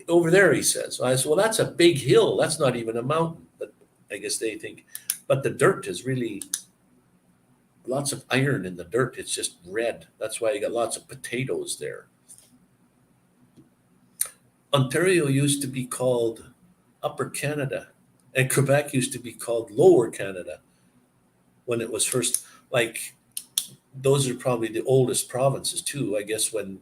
Speaker 1: over there, he says. I said, well, that's a big hill. That's not even a mountain. But I guess they think, but the dirt is really lots of iron in the dirt. It's just red. That's why you got lots of potatoes there. Ontario used to be called Upper Canada, and Quebec used to be called Lower Canada when it was first, like, those are probably the oldest provinces too. I guess when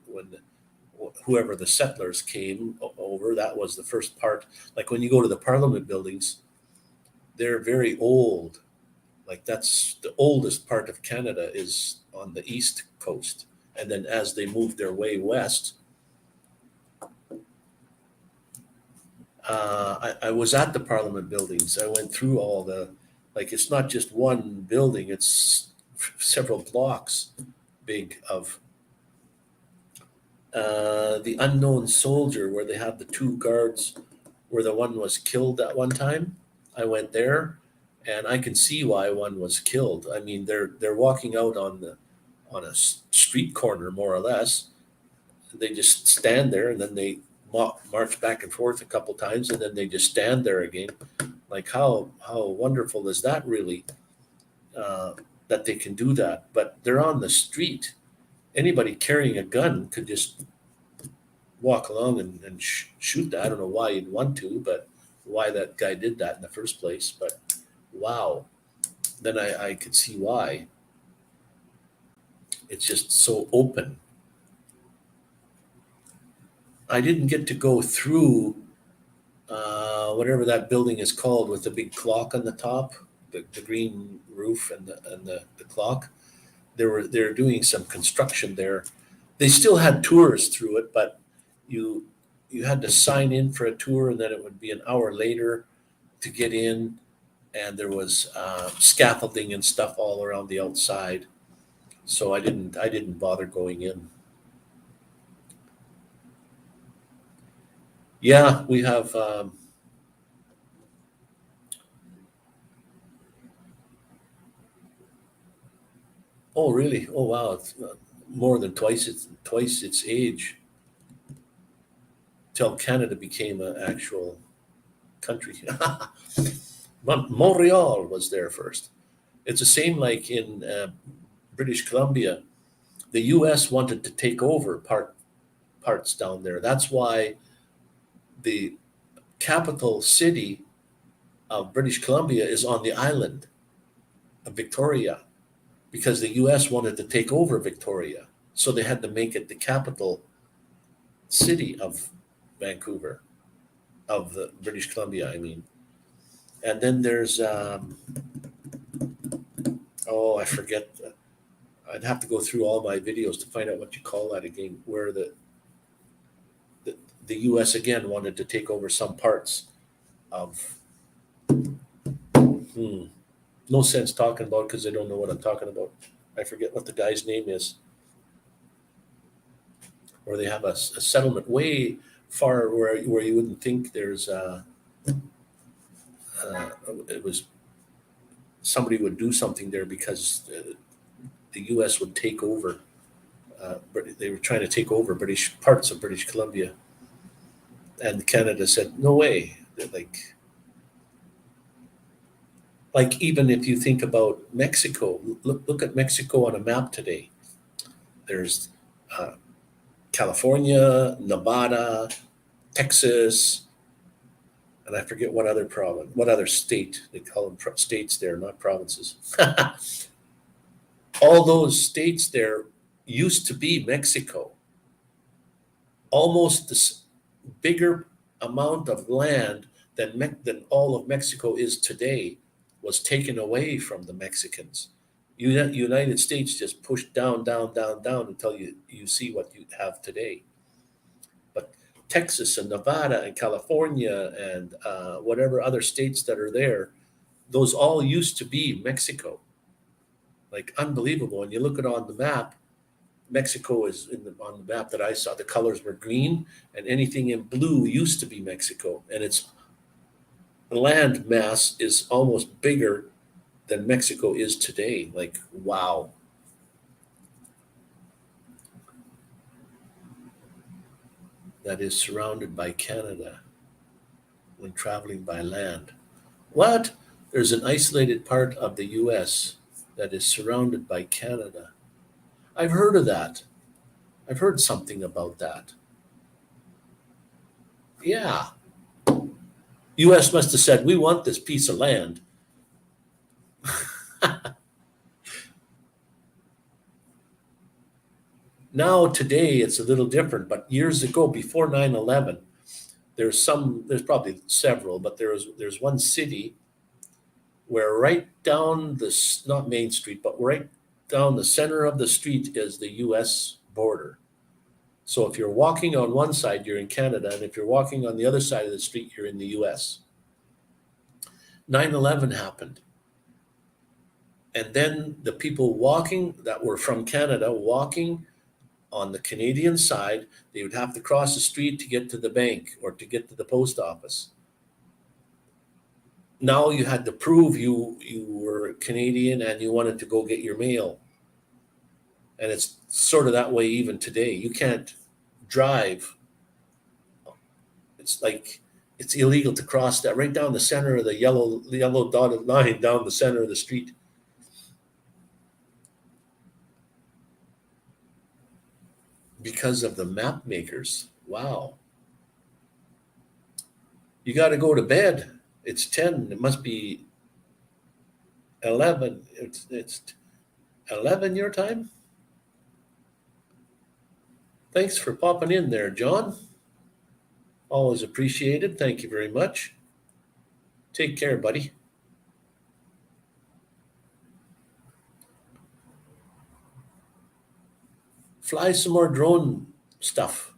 Speaker 1: whoever the settlers came over, that was the first part. Like when you go to the Parliament buildings, they're very old. Like that's the oldest part of Canada is on the east coast. And then as they moved their way west, I was at the Parliament buildings. I went through all the, like, it's not just one building, it's several blocks big of the Unknown Soldier, where they have the two guards, where the one was killed at one time. I went there, and I can see why one was killed. I mean, they're walking out on a street corner, more or less. They just stand there, and then they march back and forth a couple times, and then they just stand there again. Like how wonderful is that, really? That they can do that, but they're on the street. Anybody carrying a gun could just walk along and shoot that. I don't know why you'd want to, but why that guy did that in the first place. But wow, then I could see why. It's just so open. I didn't get to go through whatever that building is called with the big clock on the top, the green roof and the clock. They're doing some construction there. They still had tours through it, but you had to sign in for a tour, and then it would be an hour later to get in. And there was scaffolding and stuff all around the outside, so I didn't bother going in. Yeah, we have. Oh, really? Oh, wow! It's more than twice its age till Canada became an actual country. Montreal was there first. It's the same like in British Columbia. The U.S. wanted to take over parts down there. That's why the capital city of British Columbia is on the island of Victoria, because the US wanted to take over Victoria. So they had to make it the capital city of Vancouver, of the British Columbia, I mean. And then there's, oh, I forget. I'd have to go through all my videos to find out what you call that again, where the the US again wanted to take over some parts of, no sense talking about because they don't know what I'm talking about. I forget what the guy's name is. Or they have a settlement way far where you wouldn't think there's it was somebody would do something there because the US would take over. But they were trying to take over British parts of British Columbia, and Canada said no way. They're like even if you think about Mexico, look at Mexico on a map today. There's California, Nevada, Texas, and I forget what other province, what other state. They call them states there, not provinces. All those states there used to be Mexico. Almost this bigger amount of land than all of Mexico is today was taken away from the Mexicans. United States just pushed down, down, down, down until you see what you have today. But Texas and Nevada and California and whatever other states that are there, those all used to be Mexico. Like unbelievable. And you look at it on the map, Mexico is on the map that I saw, the colors were green, and anything in blue used to be Mexico. And its land mass is almost bigger than Mexico is today. Like, wow. That is surrounded by Canada when traveling by land. What? There's an isolated part of the US that is surrounded by Canada. I've heard of that. I've heard something about that. Yeah. US must have said, we want this piece of land. Now, today, it's a little different, but years ago, before 9/11, there's probably several, but there's one city where right down this, not Main Street, but right down the center of the street is the US border. So if you're walking on one side, you're in Canada, and if you're walking on the other side of the street, you're in the US. 9/11 happened. And then the people walking that were from Canada walking on the Canadian side, they would have to cross the street to get to the bank or to get to the post office. Now you had to prove you were Canadian and you wanted to go get your mail. And it's sort of that way even today. You can't drive. It's like it's illegal to cross that right down the center of the yellow dotted line down the center of the street. Because of the map makers. Wow. You got to go to bed. It's 10. It must be 11. It's 11 your time? Thanks for popping in there, John. Always appreciated. Thank you very much. Take care, buddy. Fly some more drone stuff.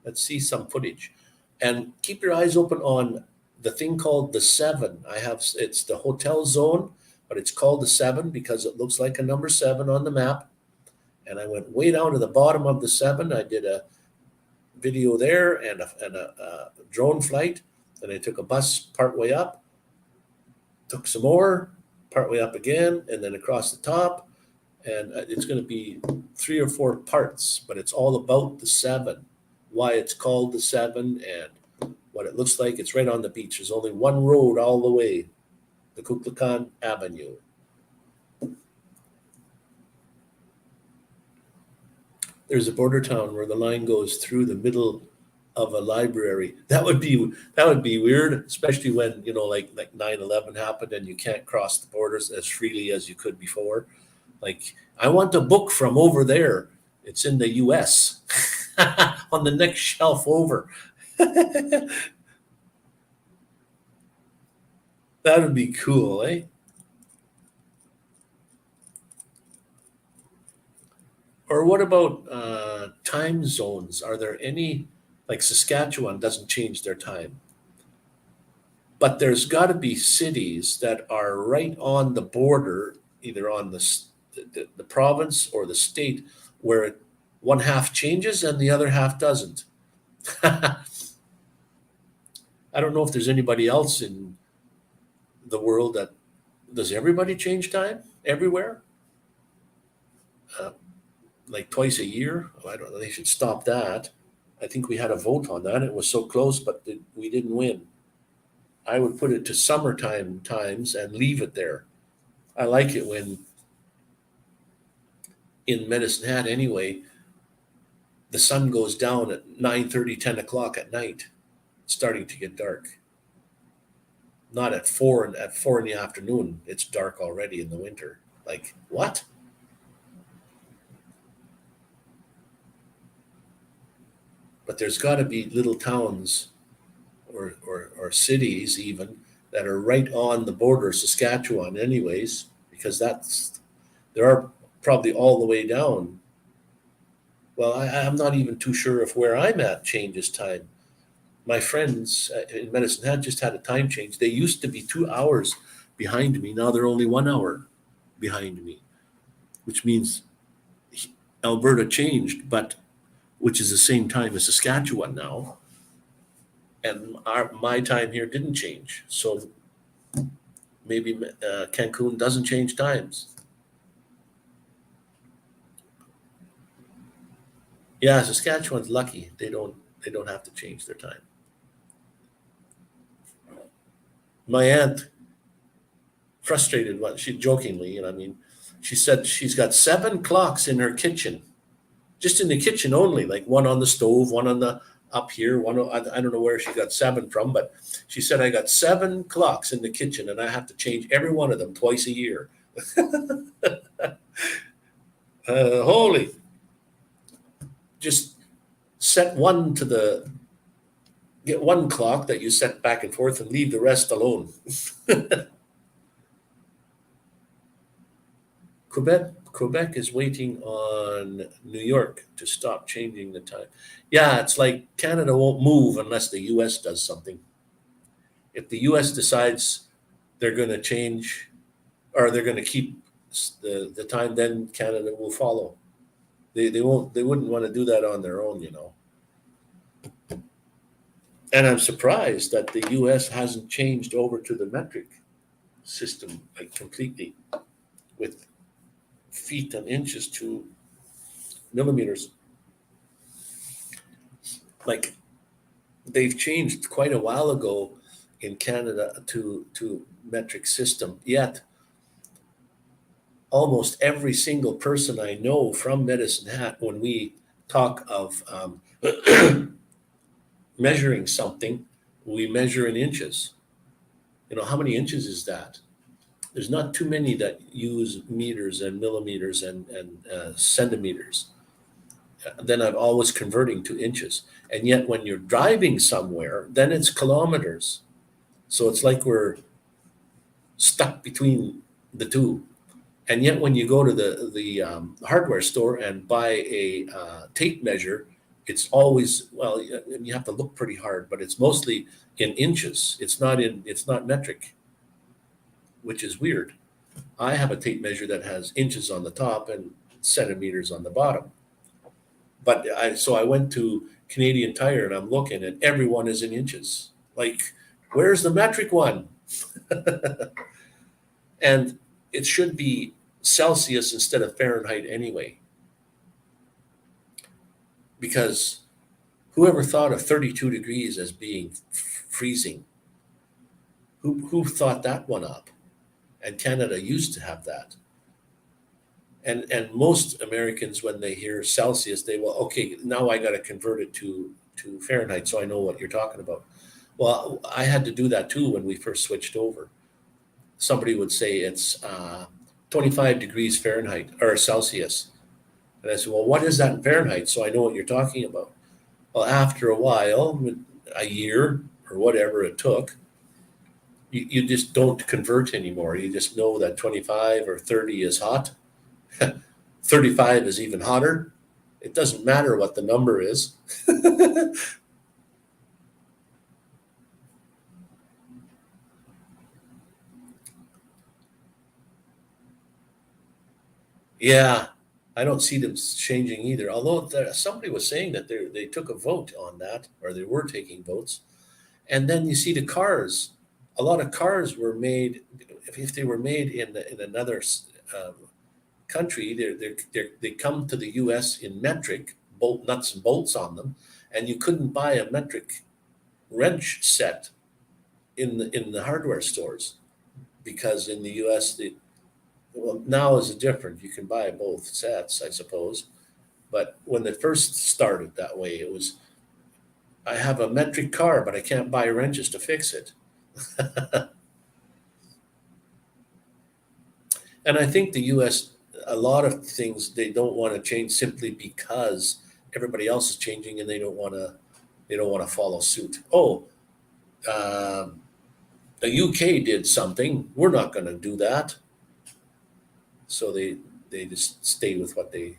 Speaker 1: Let's see some footage. And keep your eyes open on the thing called the 7. It's the hotel zone, but it's called the 7 because it looks like a number 7 on the map. And I went way down to the bottom of the 7. I did a video there and a drone flight. Then I took a bus partway up, took some more, partway up again, and then across the top. And it's going to be 3 or 4 parts, but it's all about the 7, why it's called the 7 and what it looks like. It's right on the beach. There's only one road all the way, the Kukulkan Avenue. There's a border town where the line goes through the middle of a library. That would be weird, especially when, like 9/11 happened and you can't cross the borders as freely as you could before. Like, I want a book from over there. It's in the US on the next shelf over. That would be cool, eh? Or what about time zones? Are there any Like Saskatchewan doesn't change their time. But there's got to be cities that are right on the border, either on the province or the state, where one half changes and the other half doesn't. I don't know if there's anybody else in the world that does everybody change time everywhere, uh, like twice a year. I don't know. They should stop that. I think we had a vote on that. It was so close, but we didn't win. I would put it to summertime times and leave it there. I like it when in Medicine Hat anyway, the sun goes down at 9:30, 10 o'clock at night. It's starting to get dark. Not at 4 in the afternoon. It's dark already in the winter. Like, what? But there's got to be little towns or cities even that are right on the border of Saskatchewan anyways, because there are probably all the way down. Well, I'm not even too sure if where I'm at changes time. My friends in Medicine Hat just had a time change. They used to be 2 hours behind me. Now they're only 1 hour behind me, which means Alberta changed, but which is the same time as Saskatchewan now. And my time here didn't change. So maybe Cancun doesn't change times. Yeah, Saskatchewan's lucky. They don't have to change their time. My aunt frustrated what she jokingly, I mean, she said she's got 7 clocks in her kitchen, just in the kitchen only, like one on the stove, one on the up here, I don't know where she got 7 from, but she said I got 7 clocks in the kitchen and I have to change every one of them twice a year. Holy, just set one get one clock that you set back and forth and leave the rest alone. Quebec is waiting on New York to stop changing the time. Yeah, it's like Canada won't move unless the US does something. If the US decides they're going to change or they're going to keep the time, then Canada will follow. They wouldn't want to do that on their own, you know. And I'm surprised that the US hasn't changed over to the metric system like completely with feet and inches to millimeters. Like they've changed quite a while ago in Canada to metric system, yet almost every single person I know from Medicine Hat, when we talk of measuring something, we measure in inches. You know, how many inches is that? There's not too many that use meters and millimeters and centimeters. Then I'm always converting to inches. And yet when you're driving somewhere, then it's kilometers. So it's like we're stuck between the two. And yet when you go to the hardware store and buy a tape measure, it's always, well, you have to look pretty hard, but it's mostly in inches. It's not metric, which is weird. I have a tape measure that has inches on the top and centimeters on the bottom. But so I went to Canadian Tire and I'm looking and everyone is in inches. Like, where's the metric one? And it should be Celsius instead of Fahrenheit anyway. Because whoever thought of 32 degrees as being freezing? Who thought that one up? And Canada used to have that. And most Americans, when they hear Celsius, they will, okay, now I got to convert it to Fahrenheit so I know what you're talking about. Well, I had to do that too when we first switched over. Somebody would say it's 25 degrees Fahrenheit or Celsius. And I said, well, what is that in Fahrenheit? So I know what you're talking about. Well, after a while, a year or whatever it took, you just don't convert anymore. You just know that 25 or 30 is hot. 35 is even hotter. It doesn't matter what the number is. Yeah, I don't see them changing either. Although somebody was saying that they took a vote on that, or they were taking votes. And then you see the cars. A lot of cars were made. If they were made in another country, they come to the U.S. in metric bolt nuts and bolts on them, and you couldn't buy a metric wrench set in the hardware stores because in the U.S. Well, now is different. You can buy both sets, I suppose. But when it first started that way, it was I have a metric car, but I can't buy wrenches to fix it. And I think the U.S. a lot of things they don't want to change simply because everybody else is changing and they don't want to follow suit. Oh, um, the UK did something. We're not going to do that. So they just stay with what they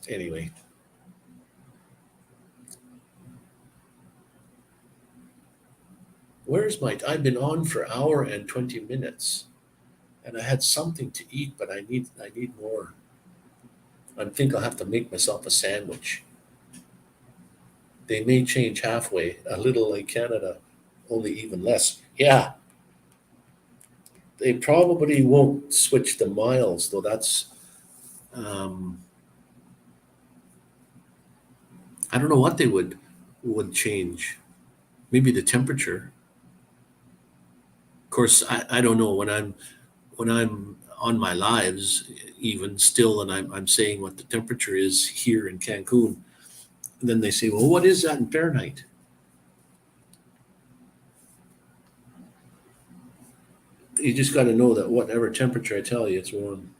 Speaker 1: anyway. Where's my? I've been on for an hour and 20 minutes, and I had something to eat, but I need more. I think I'll have to make myself a sandwich. They may change halfway, a little like Canada, only even less. Yeah, they probably won't switch the miles, though. Um, I don't know what they would change. Maybe the temperature. Of course, I don't know when I'm on my lives even still, and I'm saying what the temperature is here in Cancun. And then they say, well, what is that in Fahrenheit? You just got to know that whatever temperature I tell you, it's warm.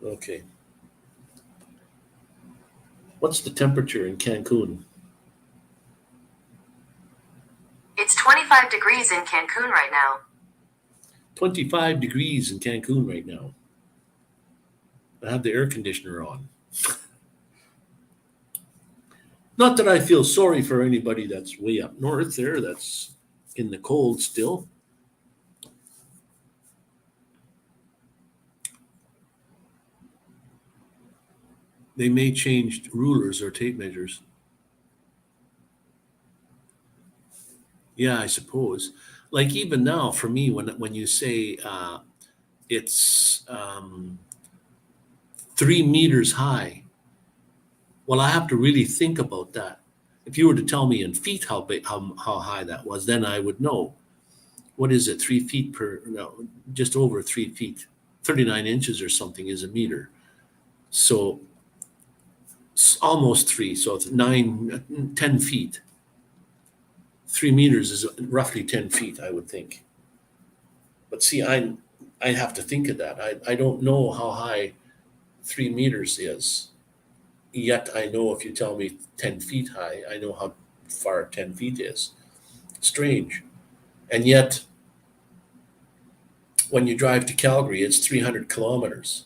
Speaker 1: Okay. What's the temperature in Cancun?
Speaker 2: It's 25 degrees in Cancun right now.
Speaker 1: 25 degrees in Cancun right now. I have the air conditioner on. Not that I feel sorry for anybody that's way up north there, that's in the cold still. They may change rulers or tape measures. Yeah, I suppose. Like even now, for me, when you say it's 3 meters high, well, I have to really think about that. If you were to tell me in feet how big, how high that was, then I would know. What is it? 3 feet per? No, just over 3 feet. 39 inches or something is a meter. So it's almost three. So it's 10 feet. 3 meters is roughly 10 feet, I would think. But see, I have to think of that. I don't know how high 3 meters is. Yet I know if you tell me 10 feet high, I know how far 10 feet is. Strange. And yet, when you drive to Calgary, it's 300 kilometers.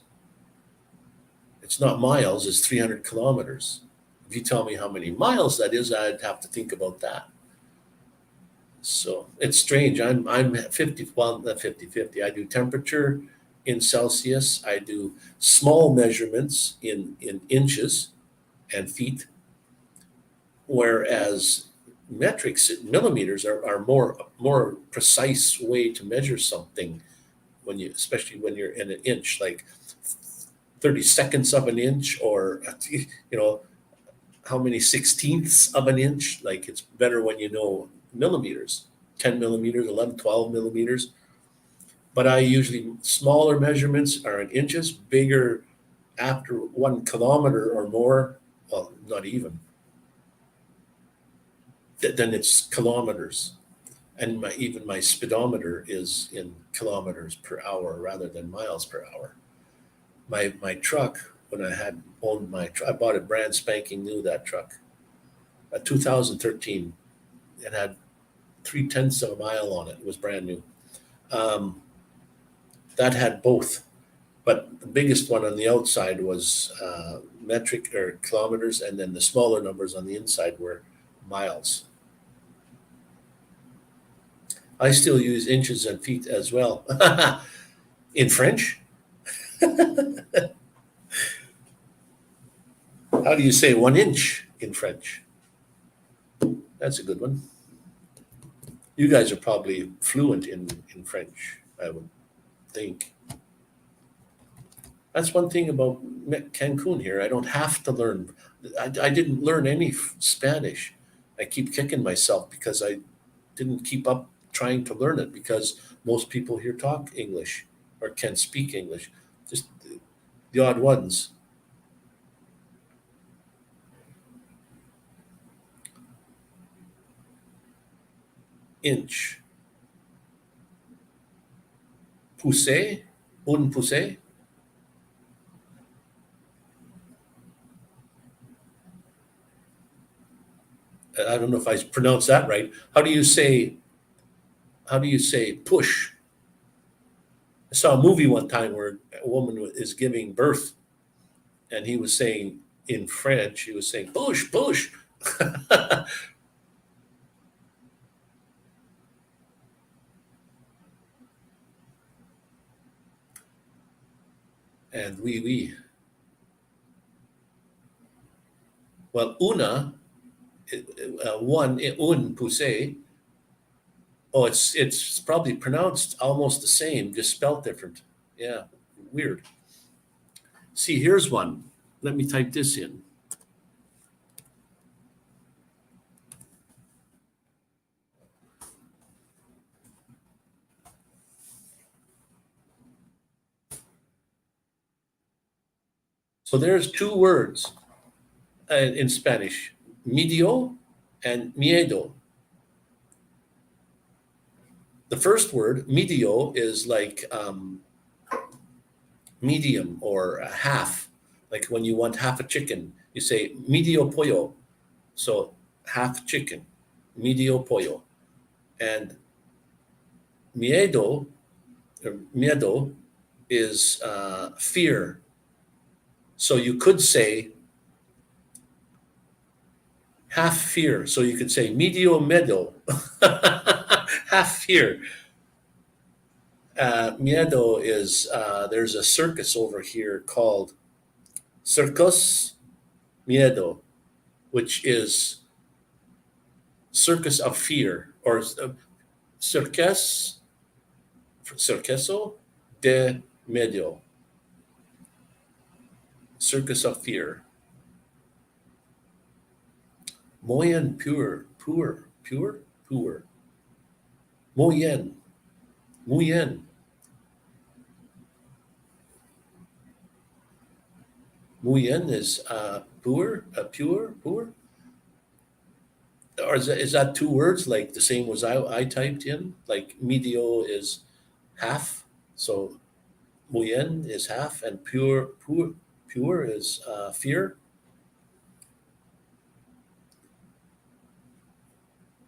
Speaker 1: It's not miles, it's 300 kilometers. If you tell me how many miles that is, I'd have to think about that. So it's strange. I'm 50, well, not 50-50. I do temperature in Celsius. I do small measurements in inches and feet, whereas metrics, millimeters are more precise way to measure something when you, especially when you're in an inch, like 30 seconds of an inch, or you know how many sixteenths of an inch. Like it's better when you know millimeters, 10 millimeters, 11, 12 millimeters. But I usually smaller measurements are in inches, bigger after 1 kilometer or more. Well, not even. Then it's kilometers. And even my speedometer is in kilometers per hour rather than miles per hour. My truck, when I had owned I bought it brand spanking new, that truck, a 2013. It had 3/10 of a mile on it. It was brand new. Um, that had both, but the biggest one on the outside was metric or kilometers, and then the smaller numbers on the inside were miles. I still use inches and feet as well. In French, how do you say 1 inch in French? That's a good one. You guys are probably fluent in French, I would think. That's one thing about Cancun here. I don't have to learn. I didn't learn any Spanish. I keep kicking myself because I didn't keep up trying to learn it because most people here talk English or can speak English. Just the odd ones. Inch. Poussé? Un poussé? I don't know if I pronounced that right. How do you say push? I saw a movie one time where a woman is giving birth and he was saying in French, he was saying push, push. And oui, oui. Well, una, one, un poussé. Oh, it's probably pronounced almost the same, just spelled different. Yeah, weird. See, here's one. Let me type this in. So there's two words in Spanish, medio and miedo. The first word, medio, is like medium or a half. Like when you want half a chicken, you say medio pollo. So half chicken, medio pollo. And miedo, or miedo, is fear. So you could say half fear. So you could say medio miedo, half fear. Miedo is there's a circus over here called Circus Miedo, which is circus of fear, or circus, circeso de medio, circus of fear. Moyen pure, poor. Moyen, moyen, moyen is poor, poor. Or is that two words like the same as I typed in? Like medio is half, so moyen is half, and pure is fear.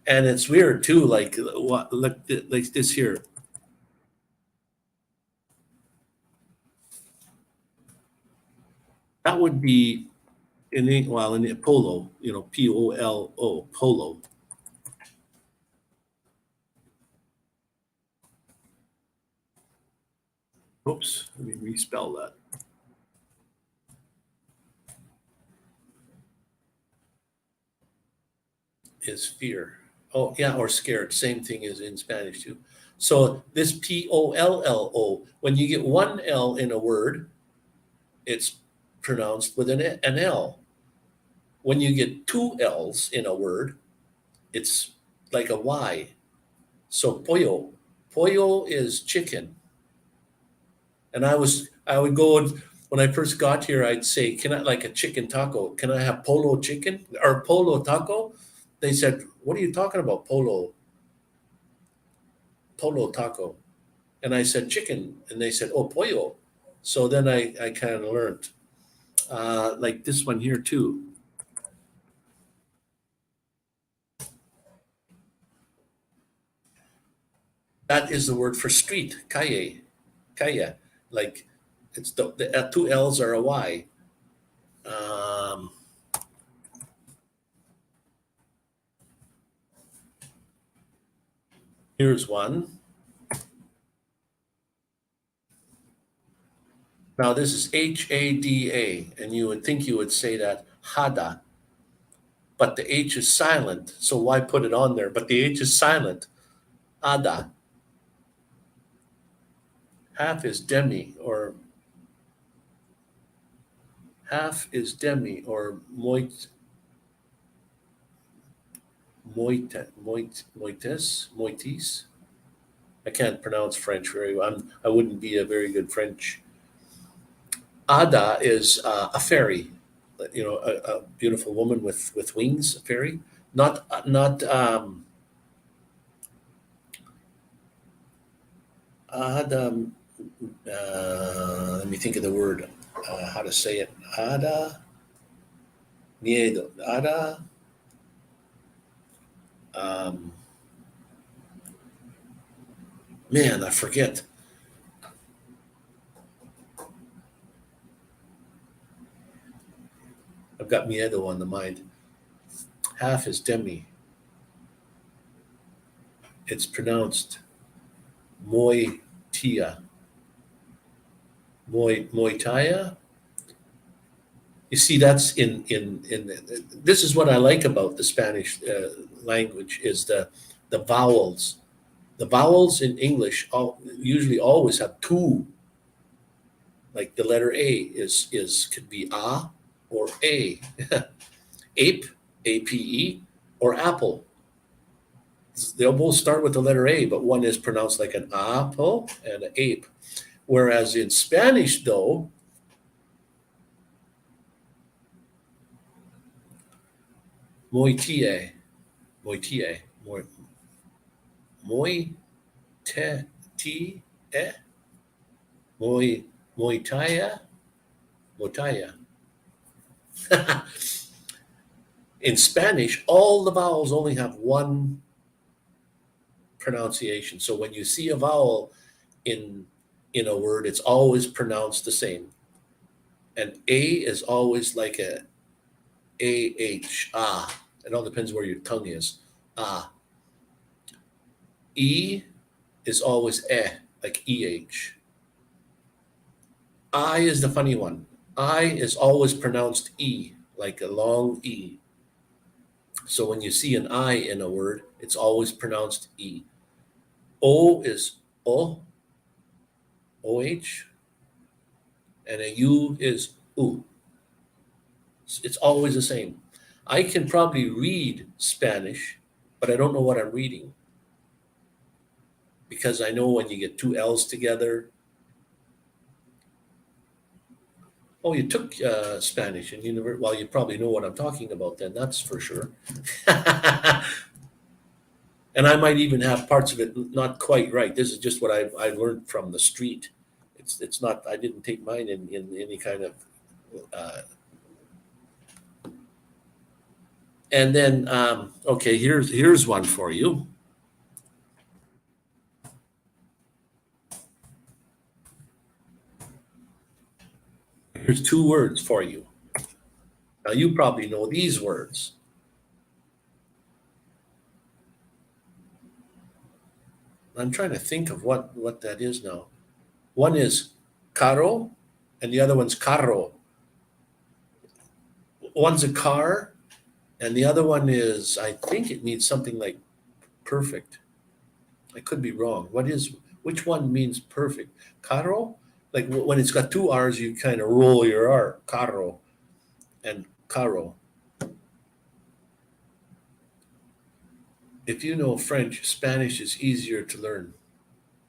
Speaker 1: And it's weird too. Like what? Look, like this here. That would be in the polo. Polo, polo. Oops, let me respell that. Is fear. Oh, yeah, or scared. Same thing as in Spanish too. So this pollo, when you get one L in a word, it's pronounced with an L. When you get two L's in a word, it's like a Y. So pollo. Pollo is chicken. And I would go when I first got here, I'd say, can I like a chicken taco? Can I have polo chicken or polo taco? They said, what are you talking about? Polo taco. And I said chicken. And they said, oh, pollo. So then I kind of learned. Like this one here too. That is the word for street, calle. Like it's the two L's are a Y. Um, Here's one. Now this is H-A-D-A, and you would think you would say that hada, but the H is silent, so why put it on there? But the H is silent. Ada. Half is demi, or moit, moitis. I can't pronounce French very well. I wouldn't be a very good French. Ada is a fairy, a beautiful woman with wings, a fairy. Not Ada. Let me think of the word. How to say it? Ada miedo. Ada. Um, Man, I forget. I've got miedo on the mind. Half is demi. It's pronounced moitia. Moitaya. You see, that's in this is what I like about the Spanish language is the vowels. The vowels in English usually always have two. Like the letter A is could be a or a, ape, ape, or apple. They'll both start with the letter A, but one is pronounced like an apple and an ape. Whereas in Spanish, though, moitie, moitie, moi te ti e, moitaya, motaya. In Spanish, all the vowels only have one pronunciation. So when you see a vowel in a word, it's always pronounced the same. And A is always like a AH, ah. It all depends where your tongue is. Ah. E is always like EH. I is the funny one. I is always pronounced E, like a long E. So when you see an I in a word, it's always pronounced E. O is O, OH, and a U is U. It's always the same. I can probably read Spanish, but I don't know what I'm reading. Because I know when you get two L's together. Oh, you took Spanish in university. Well, you probably know what I'm talking about then, that's for sure. And I might even have parts of it not quite right. This is just what I learned from the street. It's not, I didn't take mine in any kind of and then okay, here's one for you. Here's two words for you. Now you probably know these words. I'm trying to think of what that is now. One is carro, and the other one's carro. One's a car, and the other one is, I think it means something like perfect. I could be wrong. Which one means perfect? Carro? Like when it's got two R's, you kind of roll your R. Carro and carro. If you know French, Spanish is easier to learn.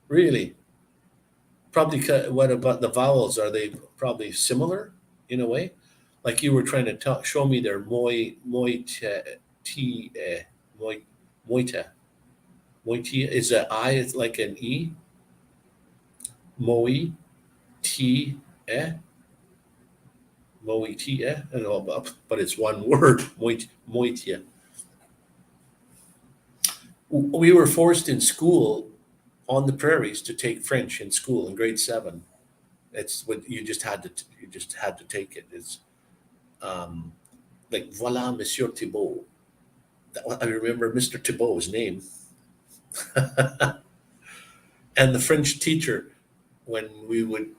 Speaker 1: Really? Probably. What about the vowels? Are they probably similar in a way? Like you were trying to show me there, moite, moite, moite. Is that I? It's like an E. Moi, T, e. Moitie, but it's one word. Moitia. We were forced in school on the prairies to take French in school in grade 7. It's what you just had to take it. It's like voilà Monsieur Thibault. I remember Mr. Thibault's name. And the French teacher, when we would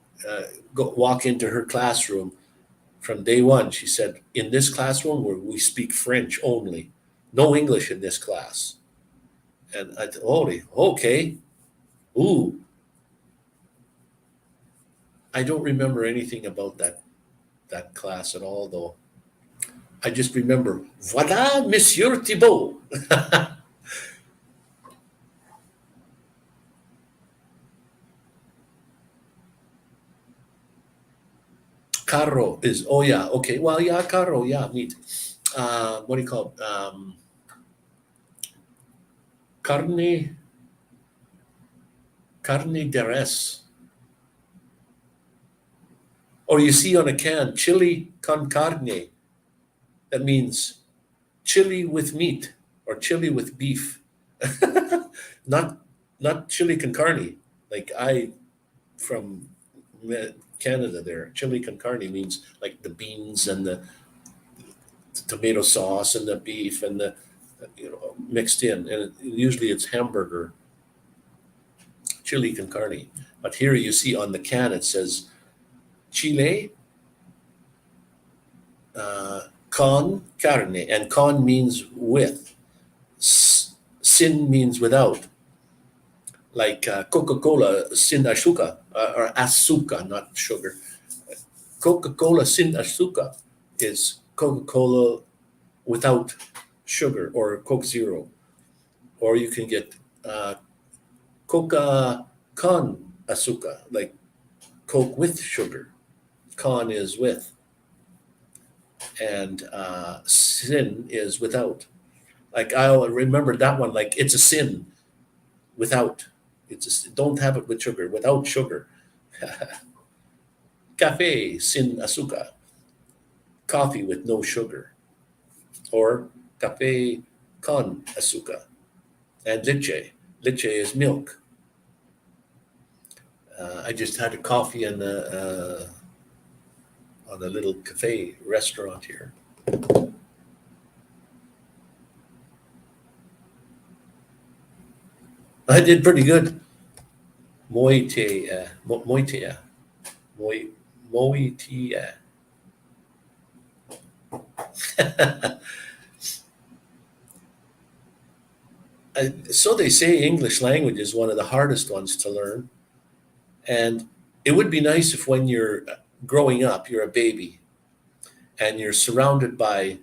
Speaker 1: walk into her classroom from day one, she said, "In this classroom where we speak French only, no English in this class." And I thought, holy, okay. Ooh, I don't remember anything about that class at all, though. I just remember, "Voilà, Monsieur Thibault." Carro is, oh yeah, okay. Well, yeah, carro, yeah, meat. What do you call it? Carne, carne de res. Or you see on a can, chili con carne. That means chili with meat or chili with beef. not not chili con carne. Like I from Canada there, chili con carne means like the beans and the tomato sauce and the beef and the mixed in, and usually it's hamburger chili con carne. But here you see on the can it says chile con carne, and con means with, sin means without. Like Coca-Cola sin azúcar, or azúcar, not sugar. Coca-Cola sin azúcar is Coca-Cola without sugar, or Coke Zero. Or you can get Coca con azúcar, like Coke with sugar. Con is with, and sin is without. Like I remember that one, like it's a sin without. Don't have it with sugar, without sugar. Café sin azúcar, coffee with no sugar. Or café con azúcar. And leche is milk. I just had a coffee on a little cafe restaurant here. I did pretty good. Moitea, moitea, moitea. So they say English language is one of the hardest ones to learn. And it would be nice if when you're growing up, you're a baby, and you're surrounded by,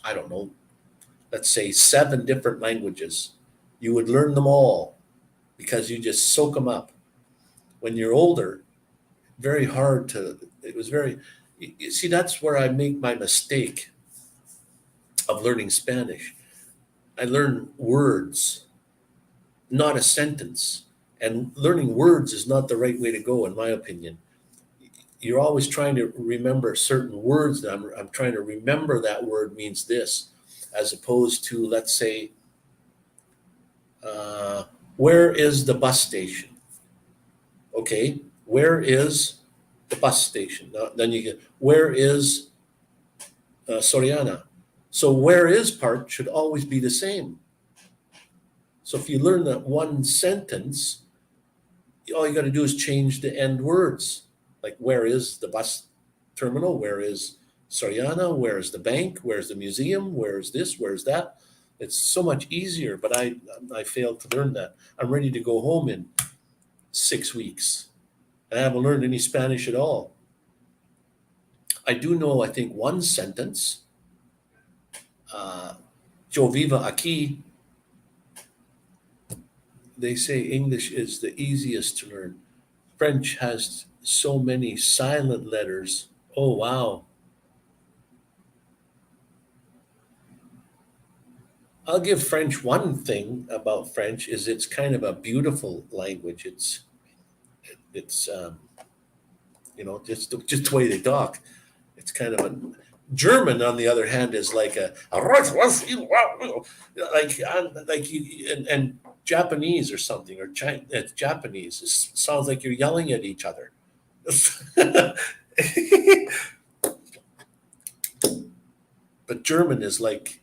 Speaker 1: I don't know, let's say 7 different languages. You would learn them all because you just soak them up. When you're older, very hard to, it was very, you see, that's where I make my mistake of learning Spanish. I learn words, not a sentence. And learning words is not the right way to go, in my opinion. You're always trying to remember certain words. That I'm trying to remember that word means this, as opposed to, let's say, where is the bus station? Okay, where is the bus station? Then you get, where is Soriana? So where is part should always be the same. So if you learn that one sentence, all you got to do is change the end words. Like, where is the bus terminal? Where is Soriana? Where is the bank? Where's the museum? Where's this? Where's that? It's so much easier, but I failed to learn that. I'm ready to go home in 6 weeks, and I haven't learned any Spanish at all. I do know, I think, one sentence. Yo viva aquí. They say English is the easiest to learn. French has so many silent letters. Oh, wow. I'll give French one thing about French is it's kind of a beautiful language. It's just the way they talk. It's kind of a German, on the other hand, is like and Japanese or something, or Japanese. It sounds like you're yelling at each other. But German is like,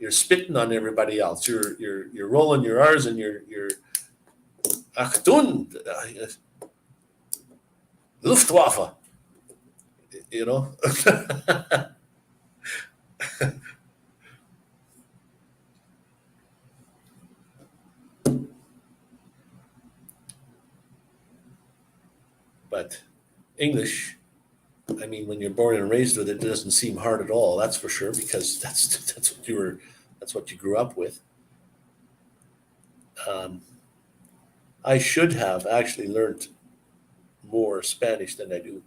Speaker 3: you're spitting on everybody else. You're rolling your R's and you're Achtung, Luftwaffe, you know. But English, I mean, when you're born and raised with it, it doesn't seem hard at all. That's for sure, because that's what you grew up with. I should have actually learned more Spanish than I do.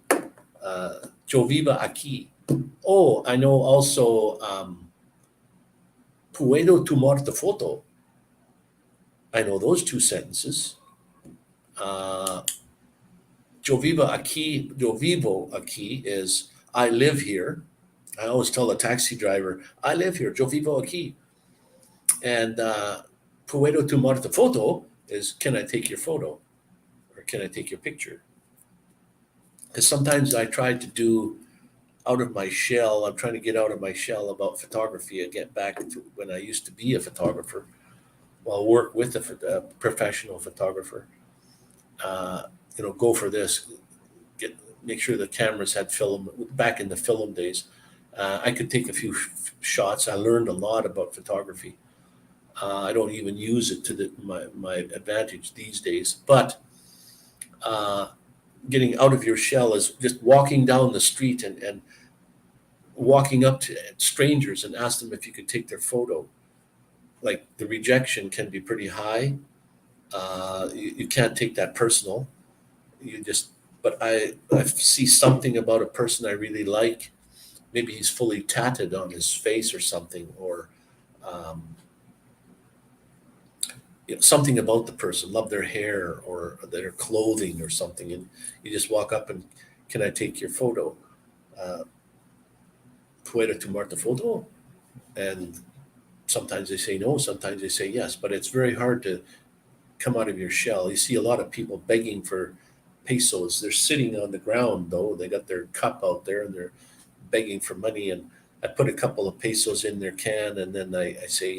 Speaker 3: Yo vivo aquí. Oh, I know also puedo tomar tu foto. I know those two sentences. Yo vivo aquí is I live here. I always tell the taxi driver, I live here. Yo vivo aquí. And puedo tomar tu foto is can I take your photo? Or can I take your picture? Because sometimes I try to do out of my shell. I'm trying to get out of my shell about photography and get back to when I used to be a photographer. Well, work with a professional photographer. Go for this. Make sure the cameras had film back in the film days. I could take a few shots. I learned a lot about photography. I don't even use it to my advantage these days. But getting out of your shell is just walking down the street and walking up to strangers and ask them if you could take their photo. Like the rejection can be pretty high. You can't take that personal. But I see something about a person I really like. Maybe he's fully tatted on his face or something, or something about the person, love their hair or their clothing or something. And you just walk up and, can I take your photo? Puedo tomar tu foto? And sometimes they say no, sometimes they say yes, but it's very hard to come out of your shell. You see a lot of people begging for pesos. They're sitting on the ground though. They got their cup out there and they're begging for money. And I put a couple of pesos in their can and then I say,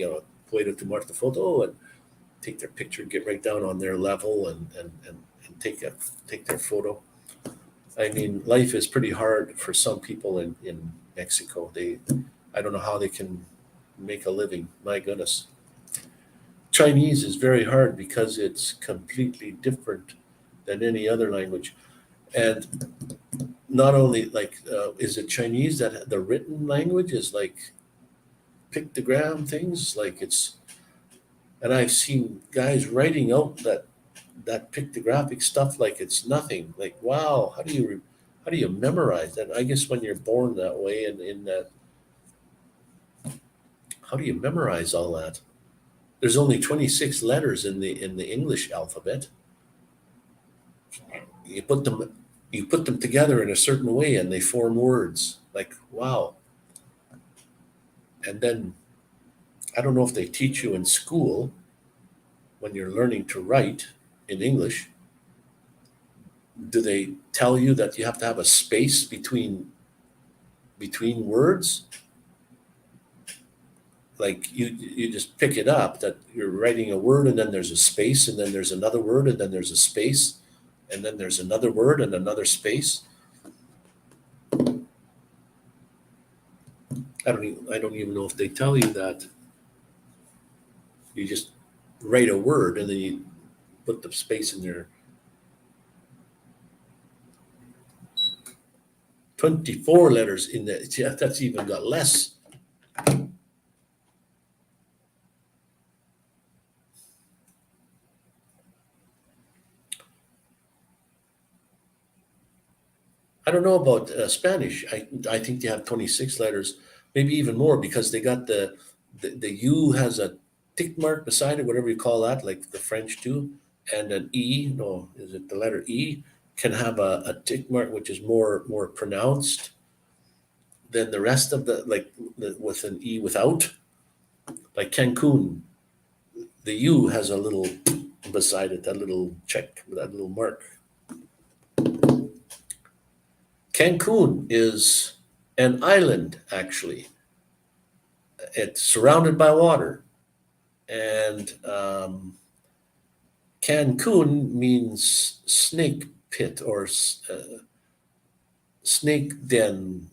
Speaker 3: puedo tomar tu foto, and take their picture, get right down on their level and take their photo. I mean, life is pretty hard for some people in Mexico. I don't know how they can make a living. My goodness. Chinese is very hard because it's completely different than any other language. And not only is it Chinese that the written language is like pictogram things, like it's, and I've seen guys writing out that pictographic stuff like it's nothing. Like, wow, how do you memorize that? I guess when you're born that way and in that, how do you memorize all that? There's only 26 letters in the English alphabet. You put them together in a certain way and they form words. Like, wow. And then I don't know if they teach you in school when you're learning to write in English. Do they tell you that you have to have a space between words? Like you just pick it up that you're writing a word and then there's a space and then there's another word and then there's a space and then there's another word and another space. I don't even know if they tell you that. You just write a word and then you put the space in there. 24 letters in there. Yeah, that's even got less. I don't know about Spanish. I think they have 26 letters, maybe even more, because they got the U has a tick mark beside it, whatever you call that, like the French do, and an E. No, is it the letter E? Can have a tick mark which is more pronounced than the rest of with an E without. Like Cancun, the U has a little beside it, that little check, that little mark. Cancun is an island, actually. it's surrounded by water. And Cancun means snake pit or snake den.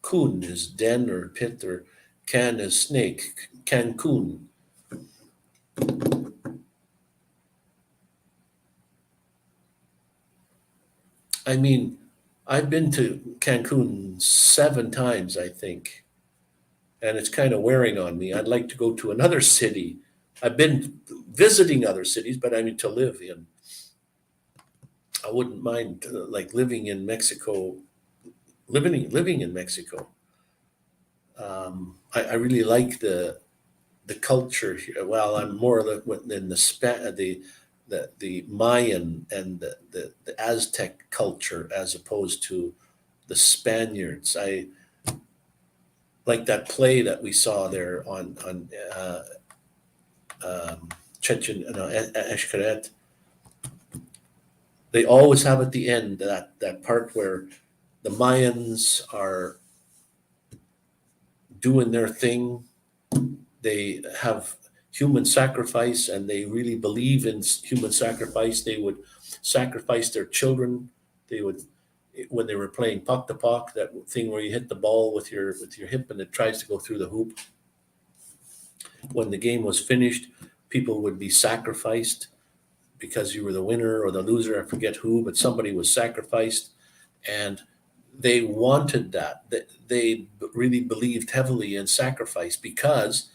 Speaker 3: Kun is den or pit, or can is snake. Cancun. I mean, I've been to Cancun 7 times, I think, and it's kind of wearing on me. I'd like to go to another city. I've been visiting other cities, but I mean to live in. I wouldn't mind like living in Mexico, living in Mexico. I really like the culture here. Well, I'm more in the Mayan and the Aztec culture as opposed to the Spaniards. I like that play that we saw there on Xcaret. They always have at the end that part where the Mayans are doing their thing. They have human sacrifice, and they really believe in human sacrifice. They would sacrifice their children. They would, when they were playing puck to puck, that thing where you hit the ball with your hip and it tries to go through the hoop. When the game was finished, people would be sacrificed because you were the winner or the loser. I forget who, but somebody was sacrificed, and they wanted that. They really believed heavily in sacrifice, because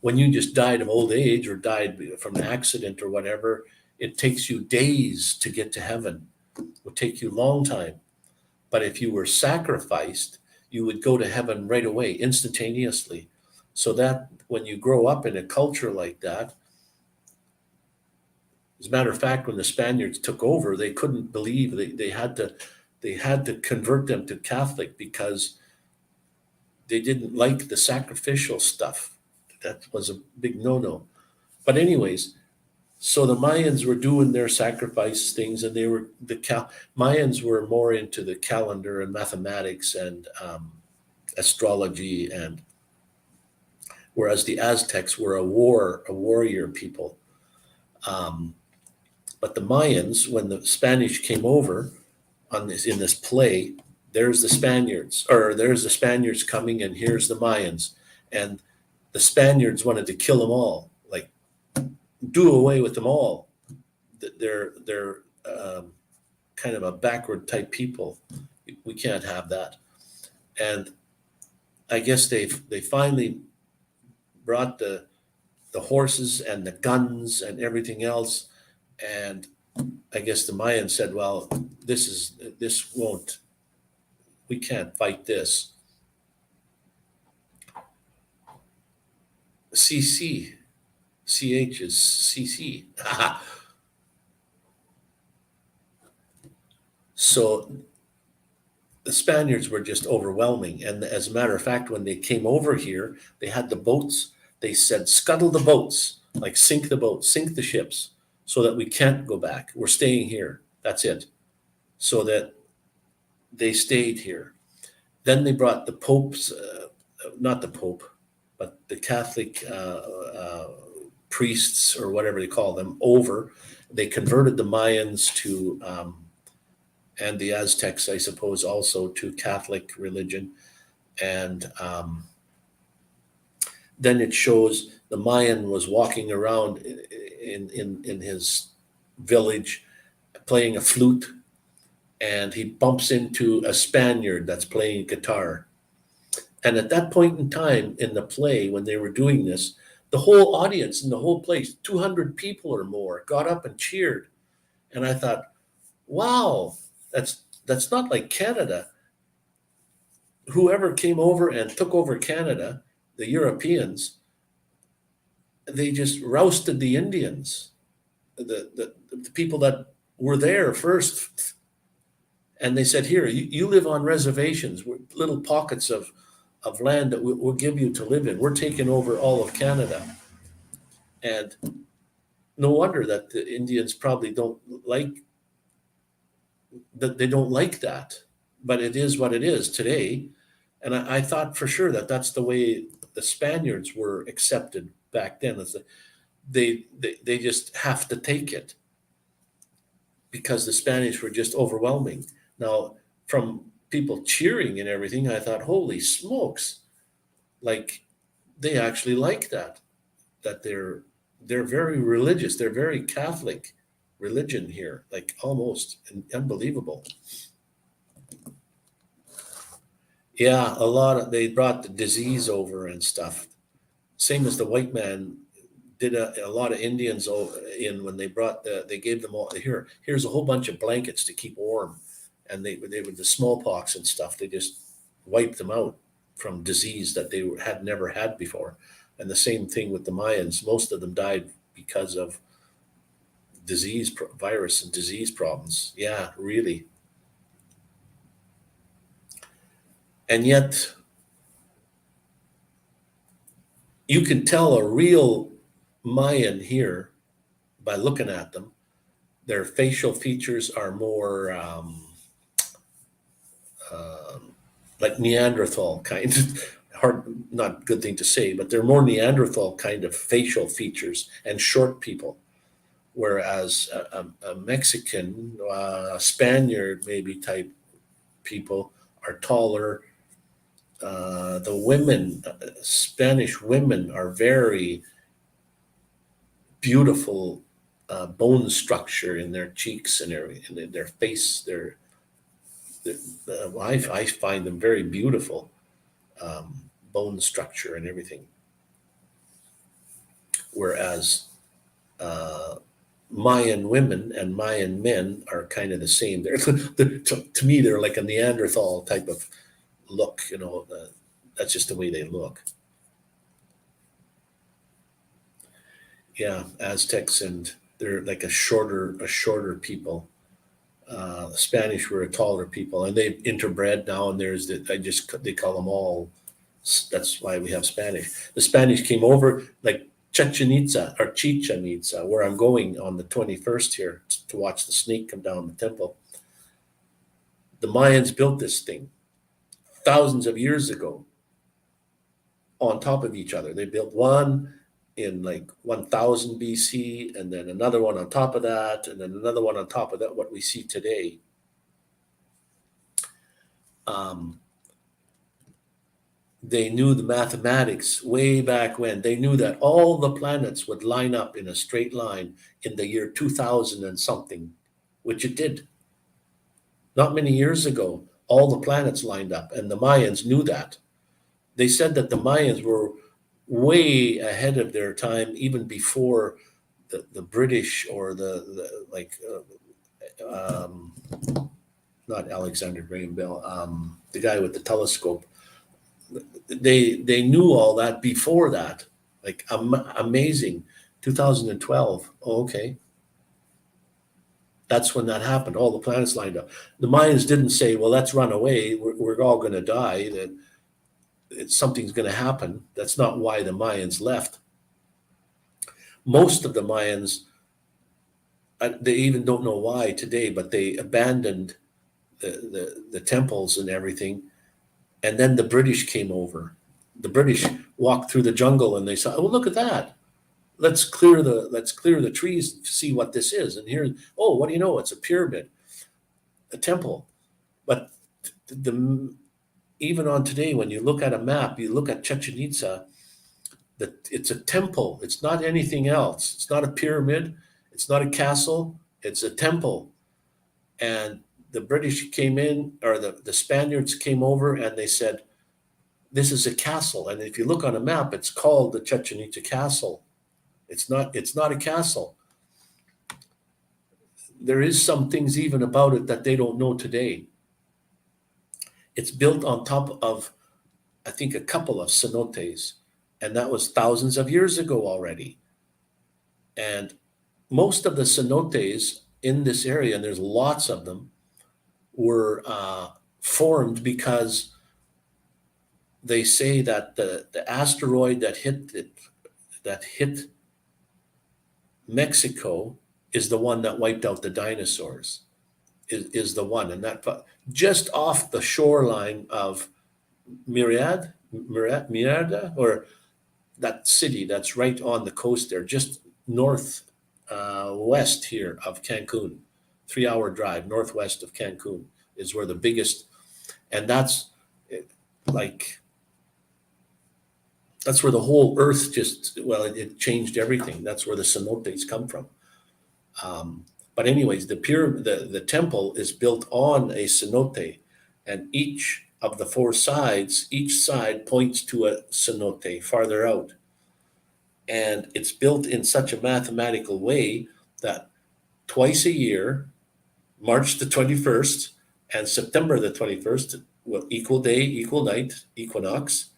Speaker 3: when you just died of old age or died from an accident or whatever, it takes you days to get to heaven. It would take you a long time. But if you were sacrificed, you would go to heaven right away, instantaneously. So that when you grow up in a culture like that, as a matter of fact, when the Spaniards took over, they couldn't believe they had to convert them to Catholic, because they didn't like the sacrificial stuff. That was a big no-no. But anyways, so the Mayans were doing their sacrifice things, and Mayans were more into the calendar and mathematics and astrology, and whereas the Aztecs were a warrior people. But the Mayans, when the Spanish came over in this play, there's the Spaniards coming, and here's the Mayans. And the Spaniards wanted to kill them all, like do away with them all. They're kind of a backward type people. We can't have that. And I guess they finally brought the horses and the guns and everything else. And I guess the Mayans said, well, we can't fight this. CC. CH is CC. So the Spaniards were just overwhelming. And as a matter of fact, when they came over here, they had the boats. They said, scuttle the boats, like sink the boats, sink the ships, so that we can't go back. We're staying here. That's it. So that they stayed here. Then they brought the popes, not the Pope, but the Catholic priests, or whatever they call them, over. They converted the Mayans to, and the Aztecs, I suppose, also to Catholic religion. And then it shows the Mayan was walking around in his village playing a flute, and he bumps into a Spaniard that's playing guitar. And at that point in time in the play, when they were doing this, the whole audience in the whole place, 200 people or more, got up and cheered. And I thought, wow, that's not like Canada. Whoever came over and took over Canada, the Europeans, they just rousted the Indians, the people that were there first. And they said, here, you live on reservations, little pockets of land that we'll give you to live in. We're taking over all of Canada. And no wonder that the Indians probably don't like that. They don't like that, but it is what it is today. And I thought for sure that that's the way the Spaniards were accepted back then. Is that they just have to take it because the Spanish were just overwhelming. Now, from people cheering and everything, I thought, holy smokes, like they actually like that. That they're very religious. They're very Catholic religion here, like almost unbelievable. Yeah, a lot of they brought the disease over and stuff. Same as the white man did a lot of Indians in when they brought they gave them all here's a whole bunch of blankets to keep warm, and they with the smallpox and stuff they just wiped them out from disease that they had never had before, and the same thing with the Mayans. Most of them died because of virus and disease problems. Yeah, really. And yet you can tell a real Mayan here by looking at them. Their facial features are more like Neanderthal kind of hard, not good thing to say, but they're more Neanderthal kind of facial features and short people. Whereas a Mexican, Spaniard maybe type people are taller. The women, Spanish women, are very beautiful bone structure in their cheeks and in their face. I find them very beautiful, bone structure and everything. Whereas Mayan women and Mayan men are kind of the same. To me, they're like a Neanderthal type of look. That's just the way they look. Yeah, Aztecs, and they're like a shorter people. Spanish were a taller people, and they've interbred now. And they call them all. That's why we have Spanish. The Spanish came over like Chichen Itza, where I'm going on the 21st here to watch the snake come down the temple. The Mayans built this thing thousands of years ago on top of each other. They built one in like 1000 BC, and then another one on top of that, and then another one on top of that, what we see today. They knew the mathematics way back when. They knew that all the planets would line up in a straight line in the year 2000 and something, which it did. Not many years ago, all the planets lined up, and the Mayans knew that. They said that the Mayans were way ahead of their time, even before the British or not Alexander Graham Bell, the guy with the telescope. They knew all that before that. Like amazing. 2012. Oh, okay. That's when that happened. All the planets lined up. The Mayans didn't say, well, let's run away. We're all going to die. That something's going to happen. That's not why the Mayans left. Most of the Mayans, they even don't know why today, but they abandoned the temples and everything. And then the British came over. The British walked through the jungle and they saw, oh, look at that. Let's clear the trees to see what this is. And here, oh, what do you know? It's a pyramid, a temple. But even on today, when you look at a map, you look at Chichen Itza, it's a temple. It's not anything else. It's not a pyramid. It's not a castle. It's a temple. And the British came in, or the Spaniards came over, and they said, this is a castle. And if you look on a map, it's called the Chichen Itza Castle. It's not a castle. There is some things even about it that they don't know today. It's built on top of, I think, a couple of cenotes, and that was thousands of years ago already. And most of the cenotes in this area, and there's lots of them, were formed because they say that the asteroid that hit Mexico is the one that wiped out the dinosaurs. Is the one, and that just off the shoreline of Mérida, or that city that's right on the coast there, just north west here of Cancun. 3 hour drive northwest of Cancun is where the biggest, and that's like that's where the whole earth just, well, it changed everything. That's where the cenotes come from. But anyways, the temple is built on a cenote, and each of the four sides, each side points to a cenote farther out. And it's built in such a mathematical way that twice a year, March the 21st and September the 21st, well, equal day, equal night, equinox,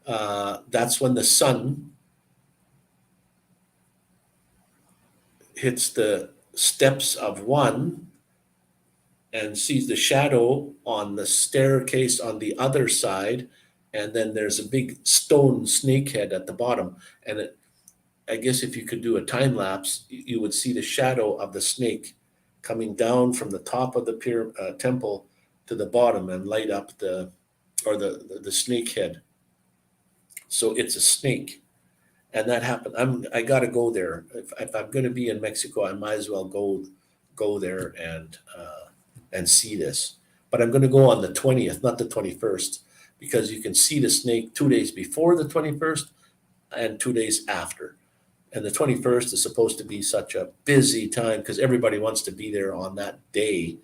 Speaker 3: that's when the sun hits the steps of one and sees the shadow on the staircase on the other side, and then there's a big stone snake head at the bottom. And I guess if you could do a time lapse, you would see the shadow of the snake coming down from the top of the temple to the bottom and light up the snake head. So it's a snake. And that happened. I got to go there. If I'm going to be in Mexico, I might as well go there and see this. But I'm going to go on the 20th, not the 21st, because you can see the snake 2 days before the 21st and 2 days after. And the 21st is supposed to be such a busy time because everybody wants to be there on that day.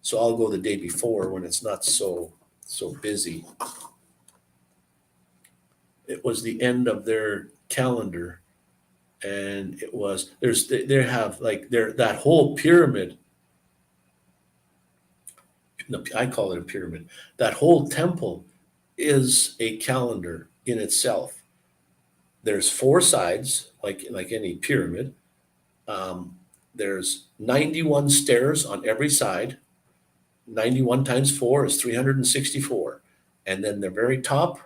Speaker 3: So I'll go the day before when it's not so busy. It was the end of their calendar, and it was they have like that whole pyramid. No, I call it a pyramid. That whole temple is a calendar in itself. There's four sides, like any pyramid. There's 91 stairs on every side. 91 times 4 is 364. And then the very top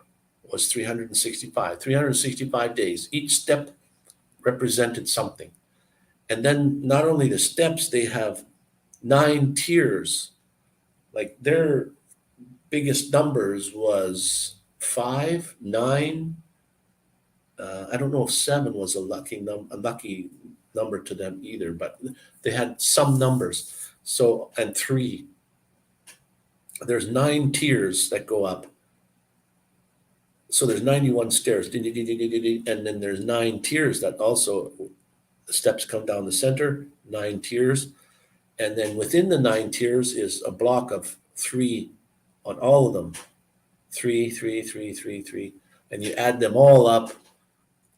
Speaker 3: was 365 days. Each step represented something. And then not only the steps, they have 9 tiers. Like their biggest numbers was 5, 9. I don't know if 7 was a lucky number to them either, but they had some numbers. So, and 3. There's 9 tiers that go up. So there's 91 stairs, and then there's 9 tiers that also, the steps come down the center, 9 tiers. And then within the 9 tiers is a block of 3 on all of them. 3, 3, 3, 3, 3. And you add them all up,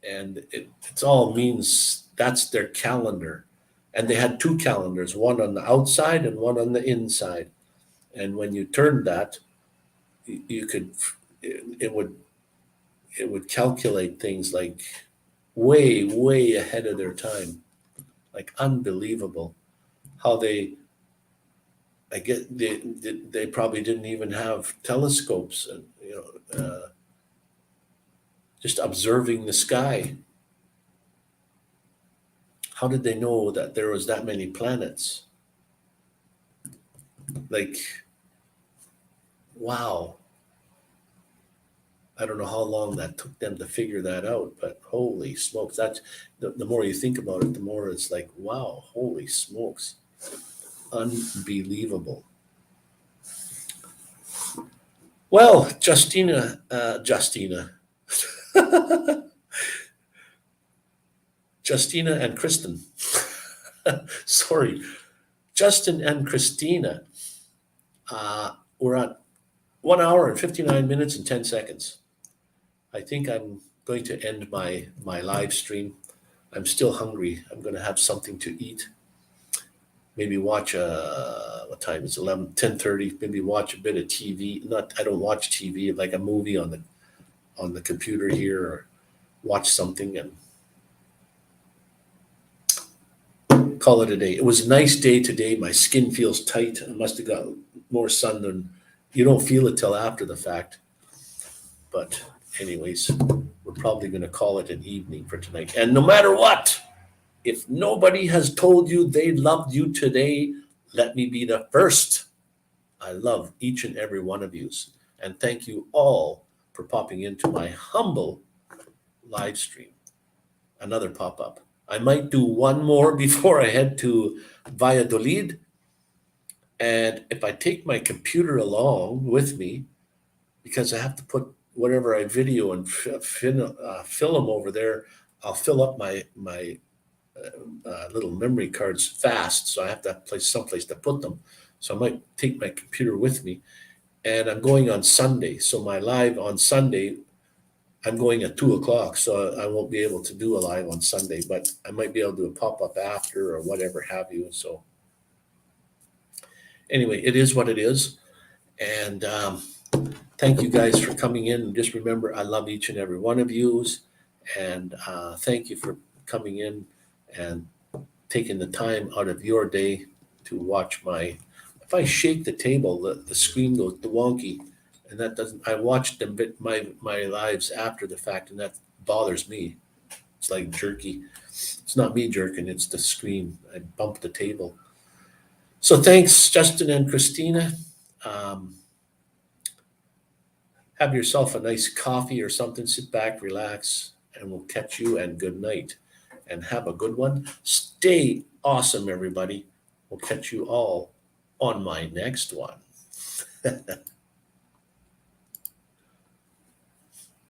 Speaker 3: and it's all means that's their calendar. And they had 2 calendars, one on the outside and one on the inside. And when you turned that, it would calculate things like way ahead of their time. Like unbelievable how they probably didn't even have telescopes, and just observing the sky. How did they know that there was that many planets? Like, wow. I don't know how long that took them to figure that out, but holy smokes, that's the more you think about it, the more it's like, wow, holy smokes. Unbelievable. Well, Justina, Justina and Kristen. Sorry. Justin and Christina. We're at 1 hour and 59 minutes and 10 seconds. I think I'm going to end my live stream. I'm still hungry. I'm going to have something to eat. Maybe watch what time is 10:30. Maybe watch a bit of TV. I don't watch TV, like a movie on the computer here, or watch something and call it a day. It was a nice day today. My skin feels tight. I must have got more sun than you don't feel it till after the fact. But anyways, we're probably going to call it an evening for tonight. And no matter what, if nobody has told you they loved you today, let me be the first. I love each and every one of you. And thank you all for popping into my humble live stream. Another pop-up. I might do one more before I head to Valladolid. And if I take my computer along with me, because I have to put whatever I video and film over there, I'll fill up my little memory cards fast. So I have to place someplace to put them. So I might take my computer with me. And I'm going on Sunday. So my live on Sunday, I'm going at 2:00. So I won't be able to do a live on Sunday, but I might be able to do a pop-up after or whatever have you. So anyway, it is what it is. And thank you guys for coming in. And just remember, I love each and every one of yous. And thank you for coming in and taking the time out of your day to watch my. If I shake the table, the screen goes wonky, and that doesn't. I watched them my lives after the fact, and that bothers me. It's like jerky. It's not me jerking; it's the screen. I bumped the table. So thanks, Justin and Christina. Have yourself a nice coffee or something. Sit back, relax, and we'll catch you. And good night, and have a good one. Stay awesome, everybody. We'll catch you all on my next one.